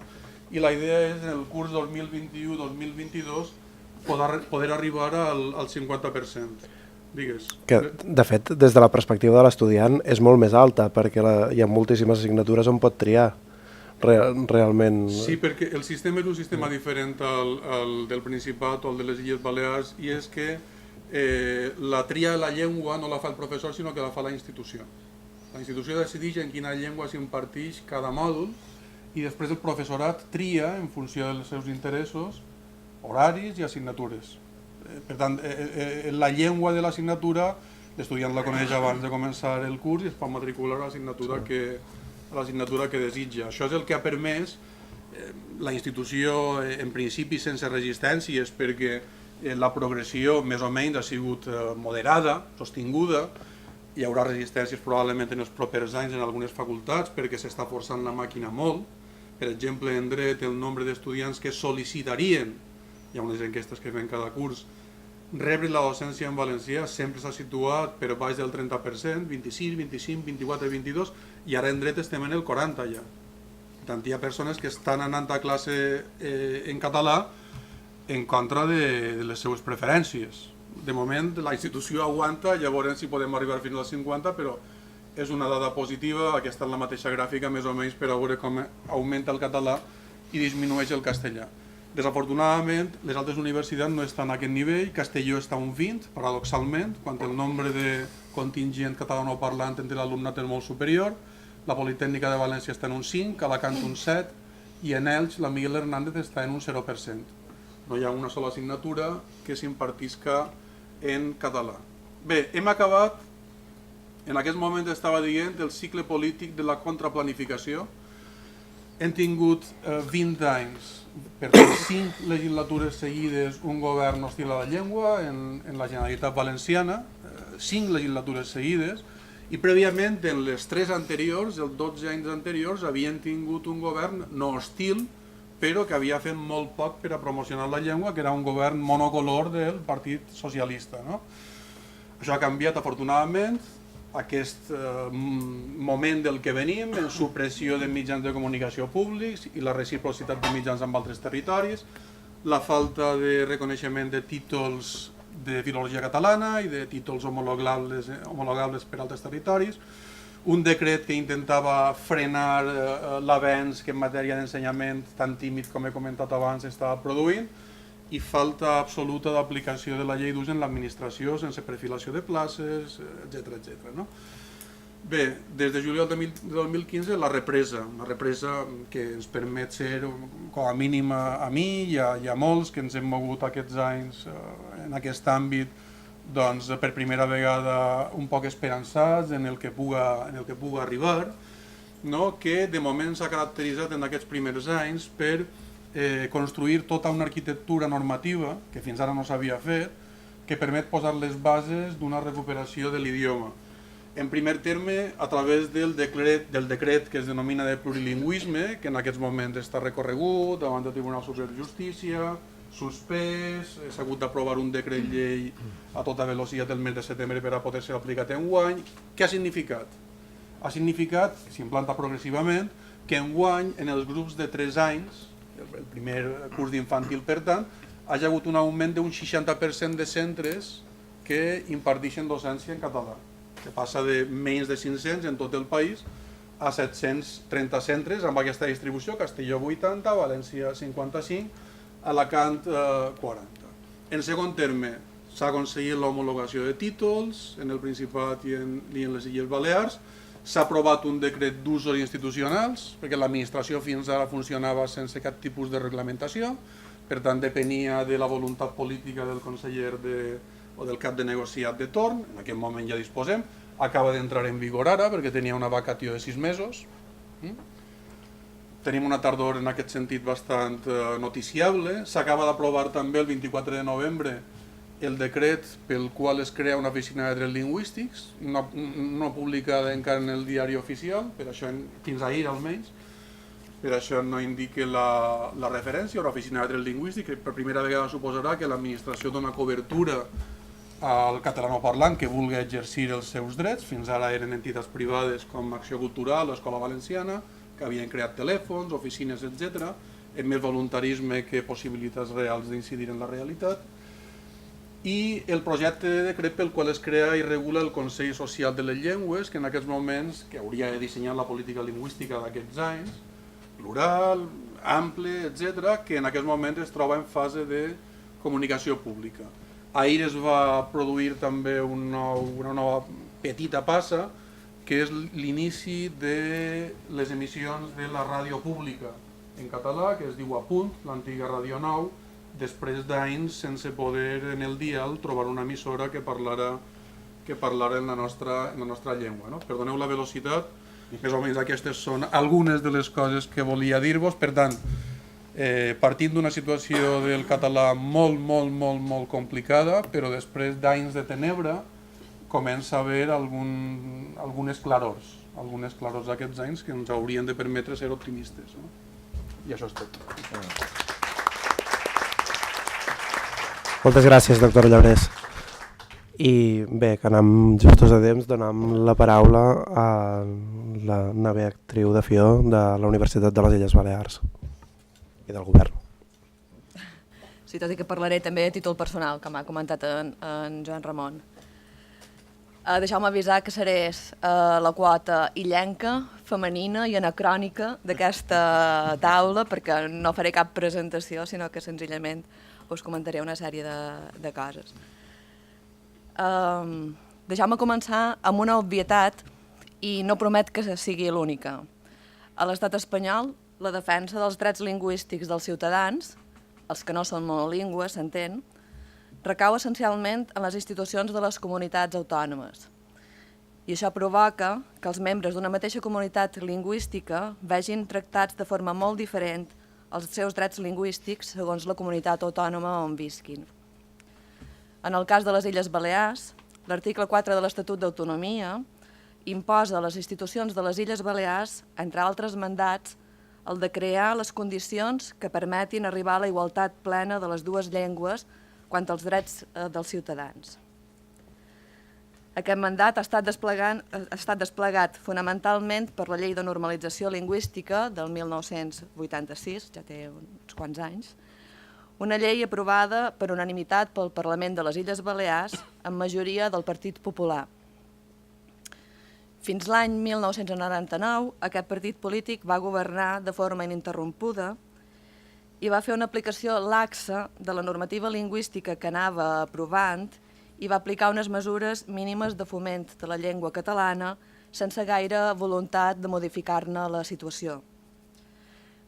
i la idea és en el curs 2021-2022 poder arribar al 50%. Digues. Que, de fet, des de la perspectiva de l'estudiant és molt més alta, perquè hi ha moltíssimes assignatures on pot triar. Realment... Sí, perquè el sistema és un sistema diferent al del Principat o al de les Illes Balears, i és que la tria de la llengua no la fa el professor, sinó que la fa la institució. La institució decideix en quina llengua s'imparteix cada mòdul, i després el professorat tria en funció dels seus interessos, horaris i assignatures. Per tant, la llengua de l'assignatura l'estudiant la coneix abans de començar el curs i es pot matricular a l'assignatura que desitja. Això és el que ha permès la institució, en principi sense resistències, perquè la progressió més o menys ha sigut moderada, sostinguda. Hi haurà resistències probablement en els propers anys en algunes facultats perquè s'està forçant la màquina molt. Per exemple, en dret, el nombre d'estudiants que sol·licitarien, hi ha unes enquestes que fem cada curs, rebre la docència en valencià sempre s'ha situat per baix del 30%, 26, 25, 24, 22, i ara en dret estem en el 40 ja. Per tant, hi ha persones que estan anant a classe en català en contra de les seues preferències. De moment la institució aguanta, llavors si podem arribar fins als 50, però és una dada positiva. Aquesta és la mateixa gràfica més o menys per a veure com augmenta el català i disminueix el castellà. Desafortunadament, les altres universitats no estan a aquest nivell. Castelló està a un 20, paradoxalment, quan el nombre de contingent catalanoparlant entre l'alumnat és molt superior. La Politècnica de València està en un 5, Alacant un 7, i en Elx la Miguel Hernández està en un 0%. No hi ha una sola assignatura que s'impartisca en català. Bé, hem acabat, en aquest moment estava dient, el cicle polític de la contraplanificació. Hem tingut 20 anys, per tant 5 legislatures seguides, un govern hostil a la llengua en la Generalitat Valenciana, 5 legislatures seguides, i prèviament en les 3 anteriors, els 12 anys anteriors, havien tingut un govern no hostil, però que havia fet molt poc per a promocionar la llengua, que era un govern monocolor del Partit Socialista. Això ha canviat afortunadament. Aquest moment del que venim, en supressió de mitjans de comunicació públics i la reciprocitat de mitjans amb altres territoris, la falta de reconeixement de títols de filologia catalana i de títols homologables per altres territoris, un decret que intentava frenar l'avenç que en matèria d'ensenyament tan tímid com he comentat abans estava produint, i falta absoluta d'aplicació de la llei d'ús en l'administració sense perfilació de places, etc. Bé, des de juliol de 2015 la represa, una represa que ens permet ser, com a mínim a mi i a molts que ens hem mogut aquests anys en aquest àmbit, doncs per primera vegada un poc esperançats en el que puga arribar, que de moment s'ha caracteritzat en aquests primers anys per construir tota una arquitectura normativa, que fins ara no s'havia fet, que permet posar les bases d'una recuperació de l'idioma. En primer terme, a través del decret que es denomina de plurilingüisme, que en aquests moments està recorregut davant del Tribunal Superior de Justícia, suspès, s'ha hagut d'aprovar un decret llei a tota velocitat el mes de setembre per a poder ser aplicat enguany. Què ha significat? Ha significat, s'implanta progressivament, que enguany, en els grups de 3 anys, el primer curs d'infantil, per tant, ha hagut un augment d'un 60% de centres que imparteixen docència en català, que passa de menys de 500 en tot el país a 730 centres amb aquesta distribució, Castelló 80, València 55, Alacant 40. En segon terme, s'ha aconseguit l'homologació de títols en el Principat i en les Illes Balears, S'ha aprovat un decret d'usos institucionals, perquè l'administració fins ara funcionava sense cap tipus de reglamentació, per tant depenia de la voluntat política del conseller o del cap de negociat de torn, en aquest moment ja disposem, acaba d'entrar en vigor ara perquè tenia una vacatio de 6 mesos. Tenim una tardor en aquest sentit bastant noticiable. S'acaba d'aprovar també el 24 de novembre el decret pel qual es crea una oficina de drets lingüístics, no publicada encara en el diari oficial, per això fins ahir almenys, per això no indica la referència a una oficina de drets lingüístics, que per primera vegada suposarà que l'administració dona cobertura al catalanoparlant que vulgui exercir els seus drets. Fins ara eren entitats privades com Acció Cultural o Escola Valenciana, que havien creat telèfons, oficines, etc., amb més voluntarisme que possibilitats reals d'incidir en la realitat. I el projecte de decret pel qual es crea i regula el Consell Social de les Llengües, que en aquests moments, que hauria de dissenyar la política lingüística d'aquests anys, plural, ample, etc., que en aquests moments es troba en fase de comunicació pública. Ahir es va produir també una nova petita passa, que és l'inici de les emissions de la ràdio pública en català, que es diu Apunt, l'antiga Ràdio 9, després d'anys sense poder en el dial trobar una emissora que parlara en la nostra llengua. No? Perdoneu la velocitat, més o menys aquestes són algunes de les coses que volia dir-vos. Per tant, partint d'una situació del català molt complicada, però després d'anys de tenebra comença a haver algunes clarors d'aquests anys que ens haurien de permetre ser optimistes. No? I això és tot. Moltes gràcies, doctor Llaurés. I bé, que anem justos a temps, donem la paraula a la nova actriu de FIO de la Universitat de les Illes Balears i del govern. Sí, tot i que parlaré també a títol personal, com ha comentat en Joan Ramon. Deixeu-me avisar que seré la quota illenca, femenina i anacrònica d'aquesta taula, perquè no faré cap presentació, sinó que senzillament us comentaré una sèrie de coses. Deixeu-me començar amb una obvietat i no promet que sigui l'única. A l'estat espanyol, la defensa dels drets lingüístics dels ciutadans, els que no són monolingües, s'entén, recau essencialment en les institucions de les comunitats autònomes. I això provoca que els membres d'una mateixa comunitat lingüística vegin tractats de forma molt diferent els seus drets lingüístics segons la comunitat autònoma on visquin. En el cas de les Illes Balears, l'article 4 de l'Estatut d'Autonomia imposa a les institucions de les Illes Balears, entre altres mandats, el de crear les condicions que permetin arribar a la igualtat plena de les dues llengües quant als drets dels ciutadans. Aquest mandat ha estat desplegat fonamentalment per la Llei de Normalització Lingüística del 1986, ja té uns quants anys, una llei aprovada per unanimitat pel Parlament de les Illes Balears amb majoria del Partit Popular. Fins l'any 1999, aquest partit polític va governar de forma ininterrompuda i va fer una aplicació laxa de la normativa lingüística que anava aprovant i va aplicar unes mesures mínimes de foment de la llengua catalana sense gaire voluntat de modificar-ne la situació.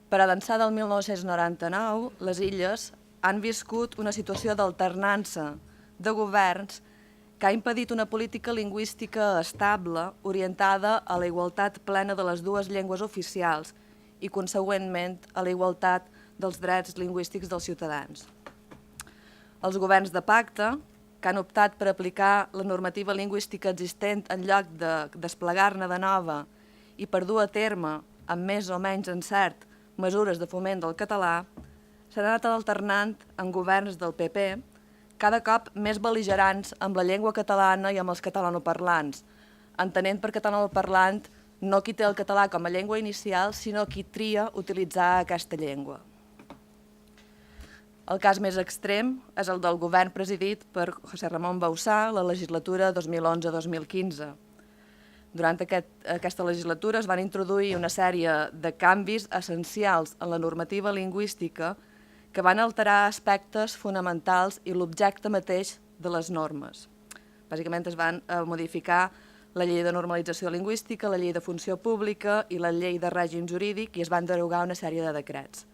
Per a l'ençà del 1999, les illes han viscut una situació d'alternança de governs que ha impedit una política lingüística estable orientada a la igualtat plena de les dues llengües oficials i, consegüentment, a la igualtat dels drets lingüístics dels ciutadans. Els governs de pacte, que han optat per aplicar la normativa lingüística existent en lloc de desplegar-ne de nova i per dur a terme, amb més o menys encert, mesures de foment del català, s'han anat alternant en governs del PP, cada cop més bel·ligerants amb la llengua catalana i amb els catalanoparlants, entenent per catalanoparlant no qui té el català com a llengua inicial, sinó qui tria utilitzar aquesta llengua. El cas més extrem és el del govern presidit per José Ramón Bauzá la legislatura 2011-2015. Durant aquesta legislatura es van introduir una sèrie de canvis essencials en la normativa lingüística que van alterar aspectes fonamentals i l'objecte mateix de les normes. Bàsicament es van modificar la llei de normalització lingüística, la llei de funció pública i la llei de règim jurídic, i es van derogar una sèrie de decrets.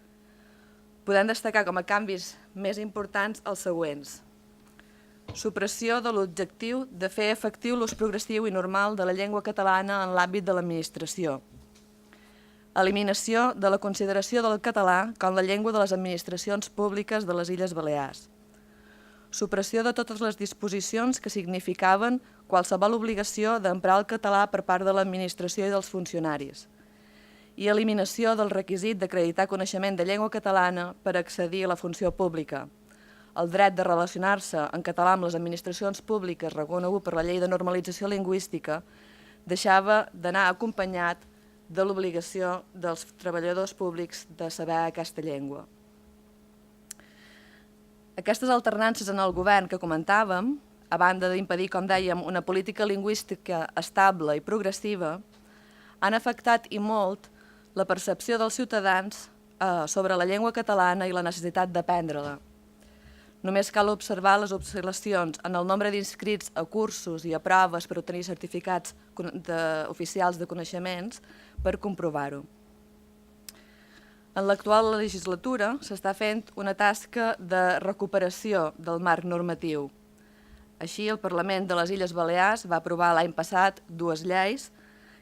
Podem destacar com a canvis més importants els següents. Supressió de l'objectiu de fer efectiu l'ús progressiu i normal de la llengua catalana en l'àmbit de l'administració. Eliminació de la consideració del català com la llengua de les administracions públiques de les Illes Balears. Supressió de totes les disposicions que significaven qualsevol obligació d'emprar el català per part de l'administració i dels funcionaris. I eliminació del requisit d'acreditar coneixement de llengua catalana per accedir a la funció pública. El dret de relacionar-se en català amb les administracions públiques reconegut per la llei de normalització lingüística deixava d'anar acompanyat de l'obligació dels treballadors públics de saber aquesta llengua. Aquestes alternances en el govern que comentàvem, a banda d'impedir, com dèiem, una política lingüística estable i progressiva, han afectat i molt la percepció dels ciutadans sobre la llengua catalana i la necessitat d'aprendre-la. Només cal observar les oscil·lacions en el nombre d'inscrits a cursos i a proves per obtenir certificats oficials de coneixements per comprovar-ho. En l'actual legislatura s'està fent una tasca de recuperació del marc normatiu. Així, el Parlament de les Illes Balears va aprovar l'any passat 2 lleis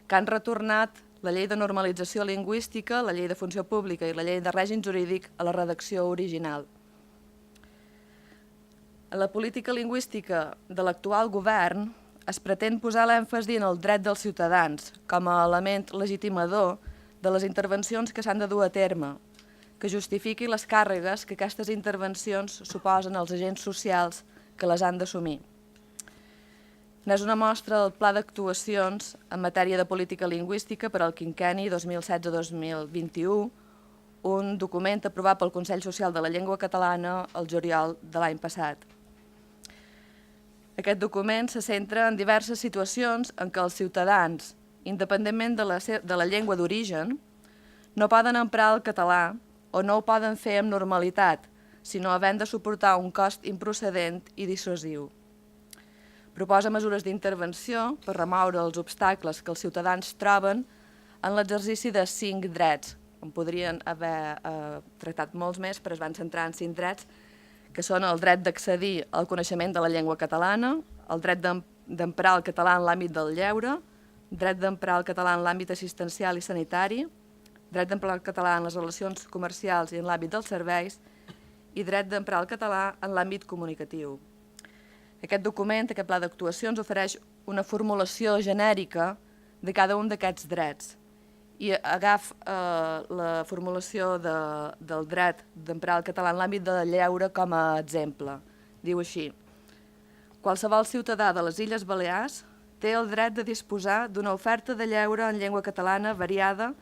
que han retornat la llei de normalització lingüística, la llei de funció pública i la llei de règim jurídic a la redacció original. En la política lingüística de l'actual govern es pretén posar l'èmfasi en el dret dels ciutadans com a element legitimador de les intervencions que s'han de dur a terme, que justifiqui les càrregues que aquestes intervencions suposen als agents socials que les han d'assumir. N'és una mostra del Pla d'actuacions en matèria de política lingüística per al quinquenni 2016-2021, un document aprovat pel Consell Social de la Llengua Catalana el juliol de l'any passat. Aquest document se centra en diverses situacions en què els ciutadans, independentment de la llengua d'origen, no poden emprar el català o no ho poden fer amb normalitat, sinó havent de suportar un cost improcedent i dissuasiu. Proposa mesures d'intervenció per remoure els obstacles que els ciutadans troben en l'exercici de 5 drets. En podrien haver tractat molts més, però es van centrar en 5 drets, que són el dret d'accedir al coneixement de la llengua catalana, el dret d'emprar el català en l'àmbit del lleure, dret d'emprar el català en l'àmbit assistencial i sanitari, dret d'emprar el català en les relacions comercials i en l'àmbit dels serveis i dret d'emprar el català en l'àmbit comunicatiu. Aquest document, aquest pla d'actuacions, ofereix una formulació genèrica de cada un d'aquests drets i agafa la formulació del dret d'emprar el català en l'àmbit del lleure com a exemple. Diu així: qualsevol ciutadà de les Illes Balears té el dret de disposar d'una oferta de lleure en llengua catalana variada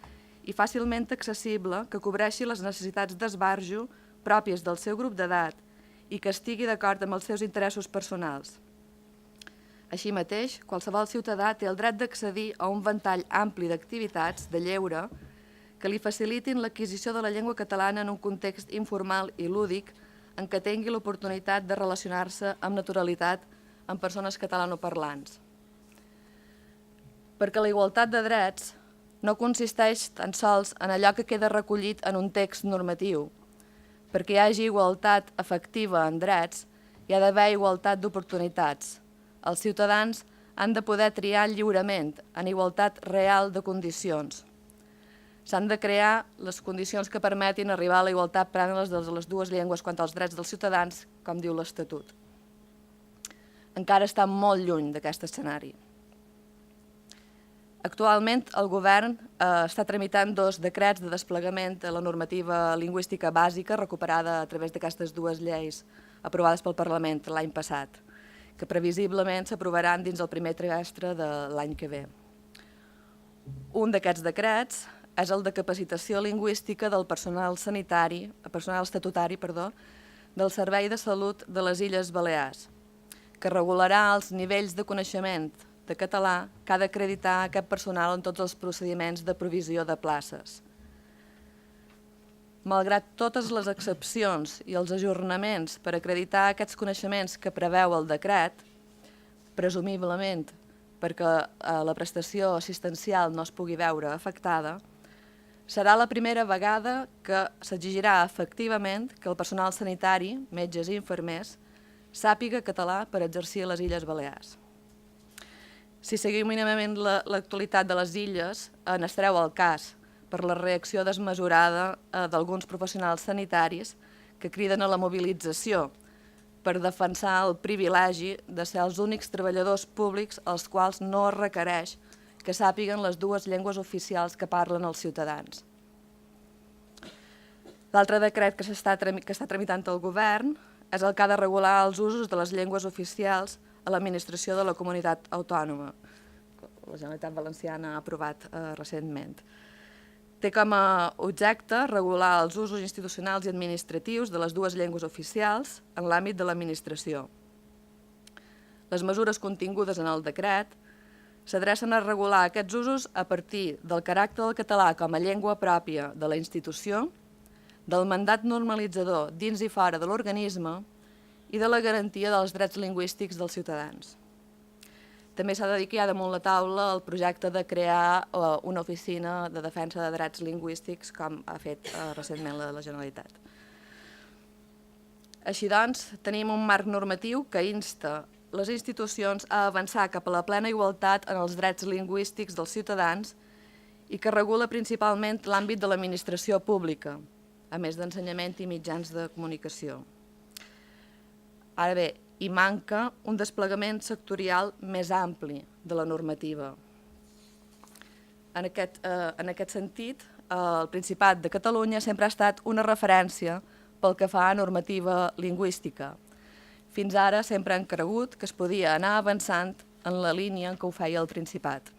i fàcilment accessible que cobreixi les necessitats d'esbarjo pròpies del seu grup d'edat i que estigui d'acord amb els seus interessos personals. Així mateix, qualsevol ciutadà té el dret d'accedir a un ventall ampli d'activitats de lleure que li facilitin l'adquisició de la llengua catalana en un context informal i lúdic en què tingui l'oportunitat de relacionar-se amb naturalitat amb persones catalanoparlants. Perquè la igualtat de drets no consisteix tan sols en allò que queda recollit en un text normatiu. Perquè hi hagi igualtat efectiva en drets, hi ha d'haver igualtat d'oportunitats. Els ciutadans han de poder triar lliurement, en igualtat real de condicions. S'han de crear les condicions que permetin arribar a la igualtat plena de les dues llengües quant als drets dels ciutadans, com diu l'Estatut. Encara està molt lluny d'aquest escenari. Actualment, el govern està tramitant 2 decrets de desplegament de la normativa lingüística bàsica recuperada a través d'aquestes 2 lleis aprovades pel Parlament l'any passat, que previsiblement s'aprovaran dins el primer trimestre de l'any que ve. Un d'aquests decrets és el de capacitació lingüística del personal estatutari del Servei de Salut de les Illes Balears, que regularà els nivells de coneixement de català que ha d'acreditar aquest personal en tots els procediments de provisió de places. Malgrat totes les excepcions i els ajornaments per acreditar aquests coneixements que preveu el decret, presumiblement perquè la prestació assistencial no es pugui veure afectada, serà la primera vegada que s'exigirà efectivament que el personal sanitari, metges i infermers, sàpiga català per exercir a les Illes Balears. Si seguim mínimament l'actualitat de les illes, en estareu al cas per la reacció desmesurada d'alguns professionals sanitaris que criden a la mobilització per defensar el privilegi de ser els únics treballadors públics als quals no es requereix que sàpiguen les dues llengües oficials que parlen els ciutadans. L'altre decret que està tramitant el govern és el que ha de regular els usos de les llengües oficials a l'administració de la comunitat autònoma. La Generalitat Valenciana ha aprovat recentment. Té com a objecte regular els usos institucionals i administratius de les dues llengües oficials en l'àmbit de l'administració. Les mesures contingudes en el decret s'adrecen a regular aquests usos a partir del caràcter del català com a llengua pròpia de la institució, del mandat normalitzador dins i fora de l'organisme i de la garantia dels drets lingüístics dels ciutadans. També s'ha de dir que hi ha damunt la taula el projecte de crear una oficina de defensa de drets lingüístics, com ha fet recentment la Generalitat. Així doncs, tenim un marc normatiu que insta les institucions a avançar cap a la plena igualtat en els drets lingüístics dels ciutadans i que regula principalment l'àmbit de l'administració pública, a més d'ensenyament i mitjans de comunicació. Ara bé, hi manca un desplegament sectorial més ampli de la normativa. En aquest sentit, el Principat de Catalunya sempre ha estat una referència pel que fa a normativa lingüística. Fins ara sempre han cregut que es podia anar avançant en la línia en què ho feia el Principat.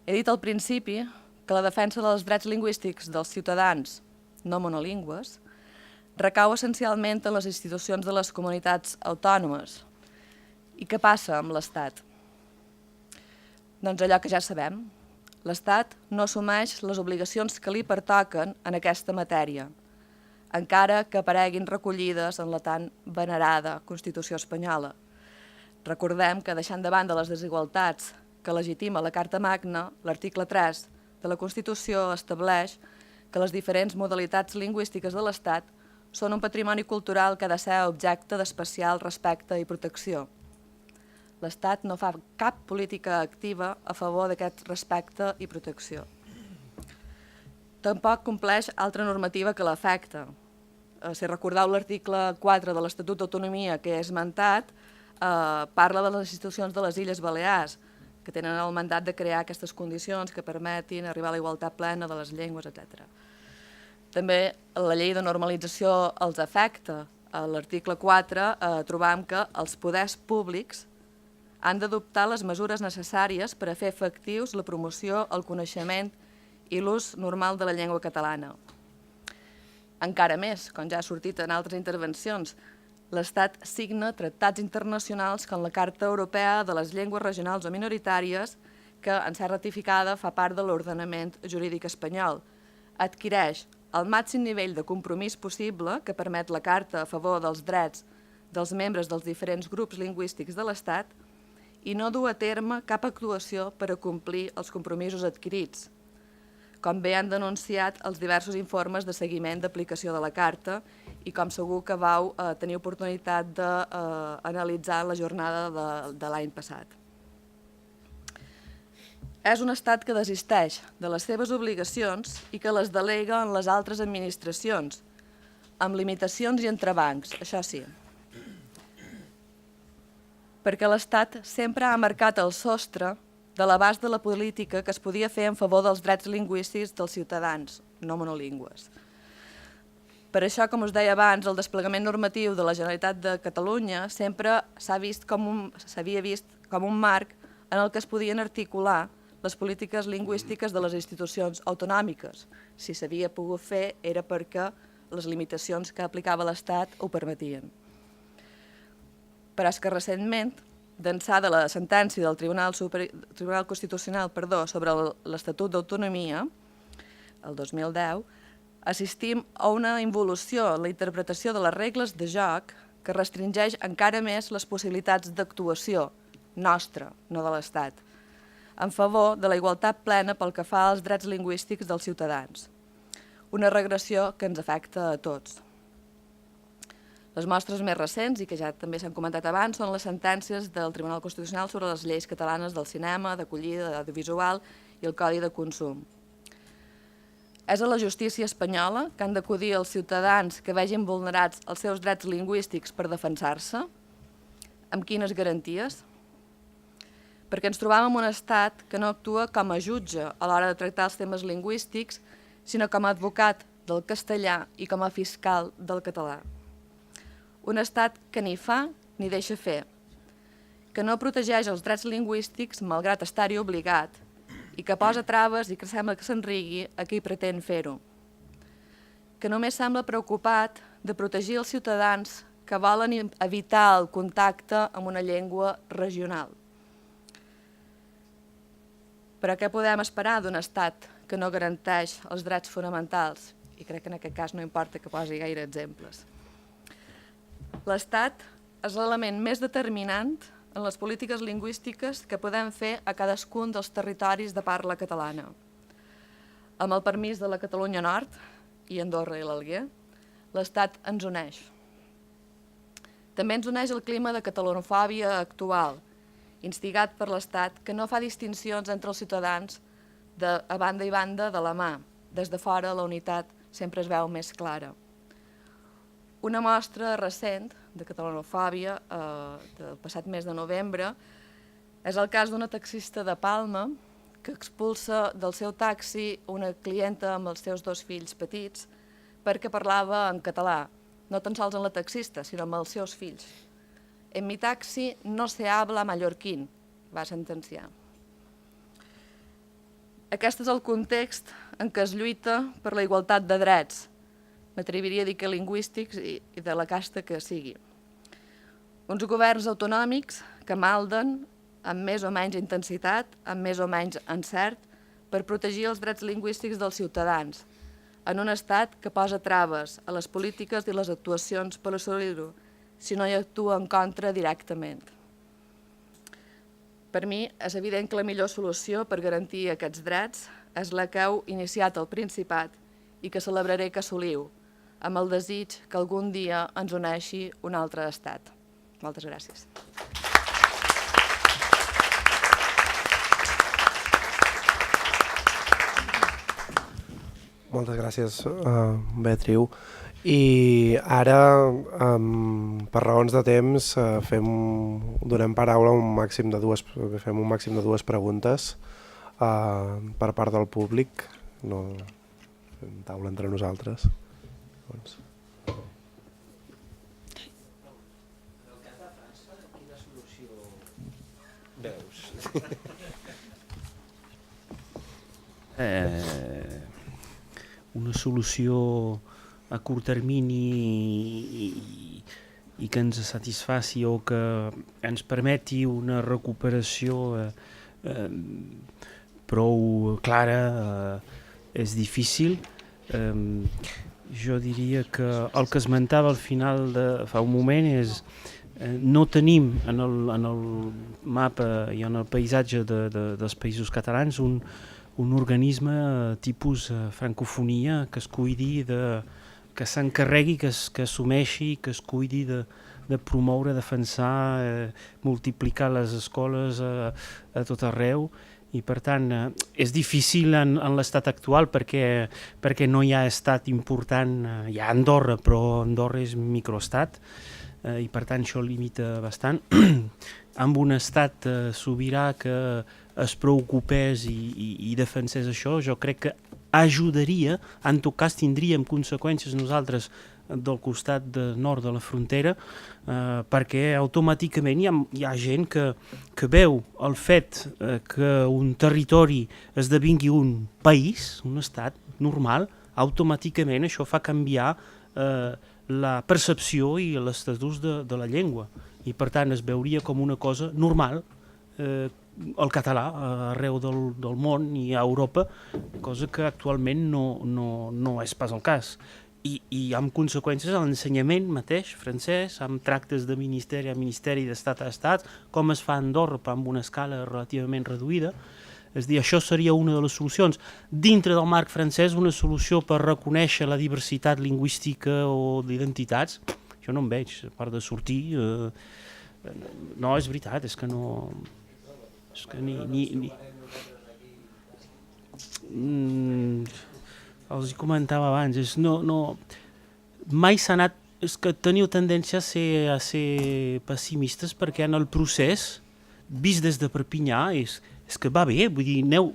He dit al principi que la defensa dels drets lingüístics dels ciutadans no monolingües recau essencialment en les institucions de les comunitats autònomes. I què passa amb l'Estat? Doncs allò que ja sabem. L'Estat no assumeix les obligacions que li pertoquen en aquesta matèria, encara que apareguin recollides en la tan venerada Constitució espanyola. Recordem que, deixant de banda les desigualtats que legitima la Carta Magna, l'article 3 de la Constitució estableix que les diferents modalitats lingüístiques de l'Estat són un patrimoni cultural que ha de ser objecte d'especial respecte i protecció. L'Estat no fa cap política activa a favor d'aquest respecte i protecció. Tampoc compleix altra normativa que l'afecta. Si recordeu l'article 4 de l'Estatut d'Autonomia que he esmentat, parla de les institucions de les Illes Balears, que tenen el mandat de crear aquestes condicions que permetin arribar a la igualtat plena de les llengües, etc. També la llei de normalització els afecta. A l'article 4 trobam que els poders públics han d'adoptar les mesures necessàries per a fer efectius la promoció, el coneixement i l'ús normal de la llengua catalana. Encara més, com ja ha sortit en altres intervencions, l'Estat signa tractats internacionals com la Carta Europea de les Llengües Regionals o Minoritàries, que, en ser ratificada, fa part de l'ordenament jurídic espanyol. Adquireix el màxim nivell de compromís possible que permet la Carta a favor dels drets dels membres dels diferents grups lingüístics de l'Estat i no du a terme cap actuació per a complir els compromisos adquirits, com bé han denunciat els diversos informes de seguiment d'aplicació de la Carta i com segur que vau tenir oportunitat d'analitzar la jornada de l'any passat. És un estat que desisteix de les seves obligacions i que les delega en les altres administracions, amb limitacions i entrebancs, això sí. Perquè l'Estat sempre ha marcat el sostre de l'abast de la política que es podia fer en favor dels drets lingüístics dels ciutadans, no monolingües. Per això, com us deia abans, el desplegament normatiu de la Generalitat de Catalunya sempre s'havia vist com un marc en el que es podien articular les polítiques lingüístiques de les institucions autonòmiques. Si s'havia pogut fer era perquè les limitacions que aplicava l'Estat ho permetien. Però és que recentment, d'ençà de la sentència del Tribunal Constitucional sobre l'Estatut d'Autonomia, el 2010, assistim a una involució en la interpretació de les regles de joc que restringeix encara més les possibilitats d'actuació, nostra, no de l'Estat, en favor de la igualtat plena pel que fa als drets lingüístics dels ciutadans. Una regressió que ens afecta a tots. Les mostres més recents, i que ja també s'han comentat abans, són les sentències del Tribunal Constitucional sobre les lleis catalanes del cinema, d'acollida, d'audiovisual i el Codi de Consum. És a la justícia espanyola que han d'acudir els ciutadans que vegin vulnerats els seus drets lingüístics per defensar-se? Amb quines garanties? Perquè ens trobàvem en un estat que no actua com a jutge a l'hora de tractar els temes lingüístics, sinó com a advocat del castellà i com a fiscal del català. Un estat que ni fa ni deixa fer, que no protegeix els drets lingüístics malgrat estar-hi obligat i que posa traves i que sembla que s'enrigui a qui pretén fer-ho. Que només sembla preocupat de protegir els ciutadans que volen evitar el contacte amb una llengua regional. Però què podem esperar d'un estat que no garanteix els drets fonamentals? I crec que en aquest cas no importa que posi gaire exemples. L'Estat és l'element més determinant en les polítiques lingüístiques que podem fer a cadascun dels territoris de parla catalana. Amb el permís de la Catalunya Nord i Andorra i l'Alguer, l'Estat ens uneix. També ens uneix el clima de catalanofòbia actual, instigat per l'Estat que no fa distincions entre els ciutadans a banda i banda de la mà. Des de fora la unitat sempre es veu més clara. Una mostra recent de catalanofòbia del passat mes de novembre és el cas d'una taxista de Palma que expulsa del seu taxi una clienta amb els seus 2 fills petits perquè parlava en català, no tan sols en la taxista, sinó amb els seus fills. En mi taxi no se habla mallorquín, va sentenciar. Aquest és el context en què es lluita per la igualtat de drets, m'atreviria a dir que lingüístics i de la casta que sigui. Uns governs autonòmics que malden amb més o menys intensitat, amb més o menys encert, per protegir els drets lingüístics dels ciutadans, en un estat que posa traves a les polítiques i les actuacions per assolir-ho, si no hi actua en contra directament. Per mi és evident que la millor solució per garantir aquests drets és la que heu iniciat al Principat i que celebraré que assoliu, amb el desig que algun dia ens uneixi un altre estat. Moltes gràcies. Moltes gràcies, Beatriu. I ara, per raons de temps, donem paraula a un màxim de dues preguntes per part del públic. No fem taula entre nosaltres. En el cas de França, quina solució veus? Una solució a curt termini i que ens satisfaci o que ens permeti una recuperació prou clara és difícil. Jo diria que el que esmentava al final fa un moment és no tenim en el mapa i en el paisatge dels països catalans un organisme tipus francofonia que es cuidi, que s'encarregui, que assumeixi, que es cuidi de promoure, defensar, multiplicar les escoles a tot arreu. I per tant és difícil en l'estat actual perquè no hi ha estat important, hi ha Andorra, però Andorra és microestat i per tant això limita bastant. Amb un estat sobirà que es preocupés i defensés això, jo crec que ajudaria, en tot cas tindríem conseqüències nosaltres del costat nord de la frontera, perquè automàticament hi ha gent que veu el fet que un territori esdevingui un país, un estat normal, automàticament això fa canviar la percepció i l'estatus de la llengua. I per tant es veuria com una cosa normal el català arreu del món i a Europa, cosa que actualment no és pas el cas. i amb conseqüències a l'ensenyament mateix francès, amb tractes de ministeri a ministeri, d'estat a estat, com es fa a Andorra, però amb una escala relativament reduïda. És a dir, això seria una de les solucions. Dintre del marc francès, una solució per reconèixer la diversitat lingüística o d'identitats, jo no en veig, a part de sortir... No, és veritat, és que no... És que els hi comentava abans, mai s'ha anat... És que teniu tendència a ser pessimistes perquè en el procés, vist des de Perpinyà, és que va bé, vull dir, aneu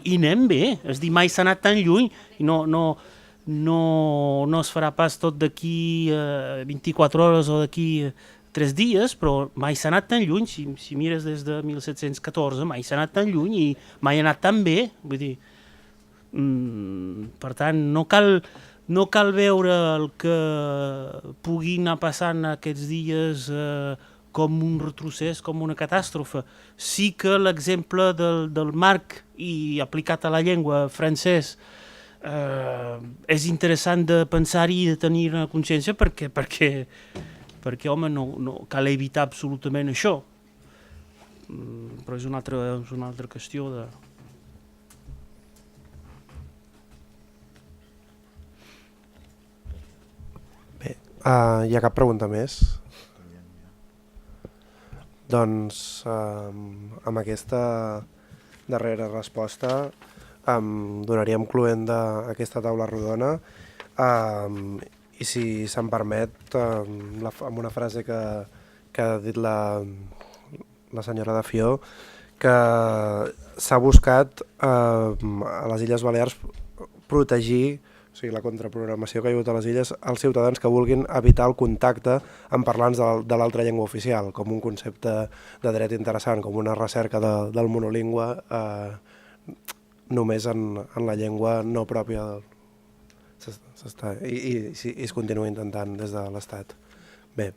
i anem bé, és dir, mai s'ha anat tan lluny i no es farà pas tot d'aquí 24 hores o d'aquí 3 dies, però mai s'ha anat tan lluny, si mires des de 1714, mai s'ha anat tan lluny i mai ha anat tan bé, vull dir, per tant, no cal veure el que pugui anar passant aquests dies com un retrocés, com una catàstrofe. Sí que l'exemple del marc i aplicat a la llengua francès és interessant de pensar-hi i de tenir una consciència perquè home, no cal evitar absolutament això. Però és una altra qüestió de... Bé, hi ha cap pregunta més? Doncs amb aquesta darrera resposta donaríem cluent d'aquesta taula rodona i si se'm permet, amb una frase que ha dit la senyora de Fió, que s'ha buscat a les Illes Balears protegir, o sigui, la contraprogramació que hi ha hagut a les illes, els ciutadans que vulguin evitar el contacte amb parlants de l'altra llengua oficial, com un concepte de dret interessant, com una recerca del monolingüe només en la llengua no pròpia i es continua intentant des de l'Estat. Bé,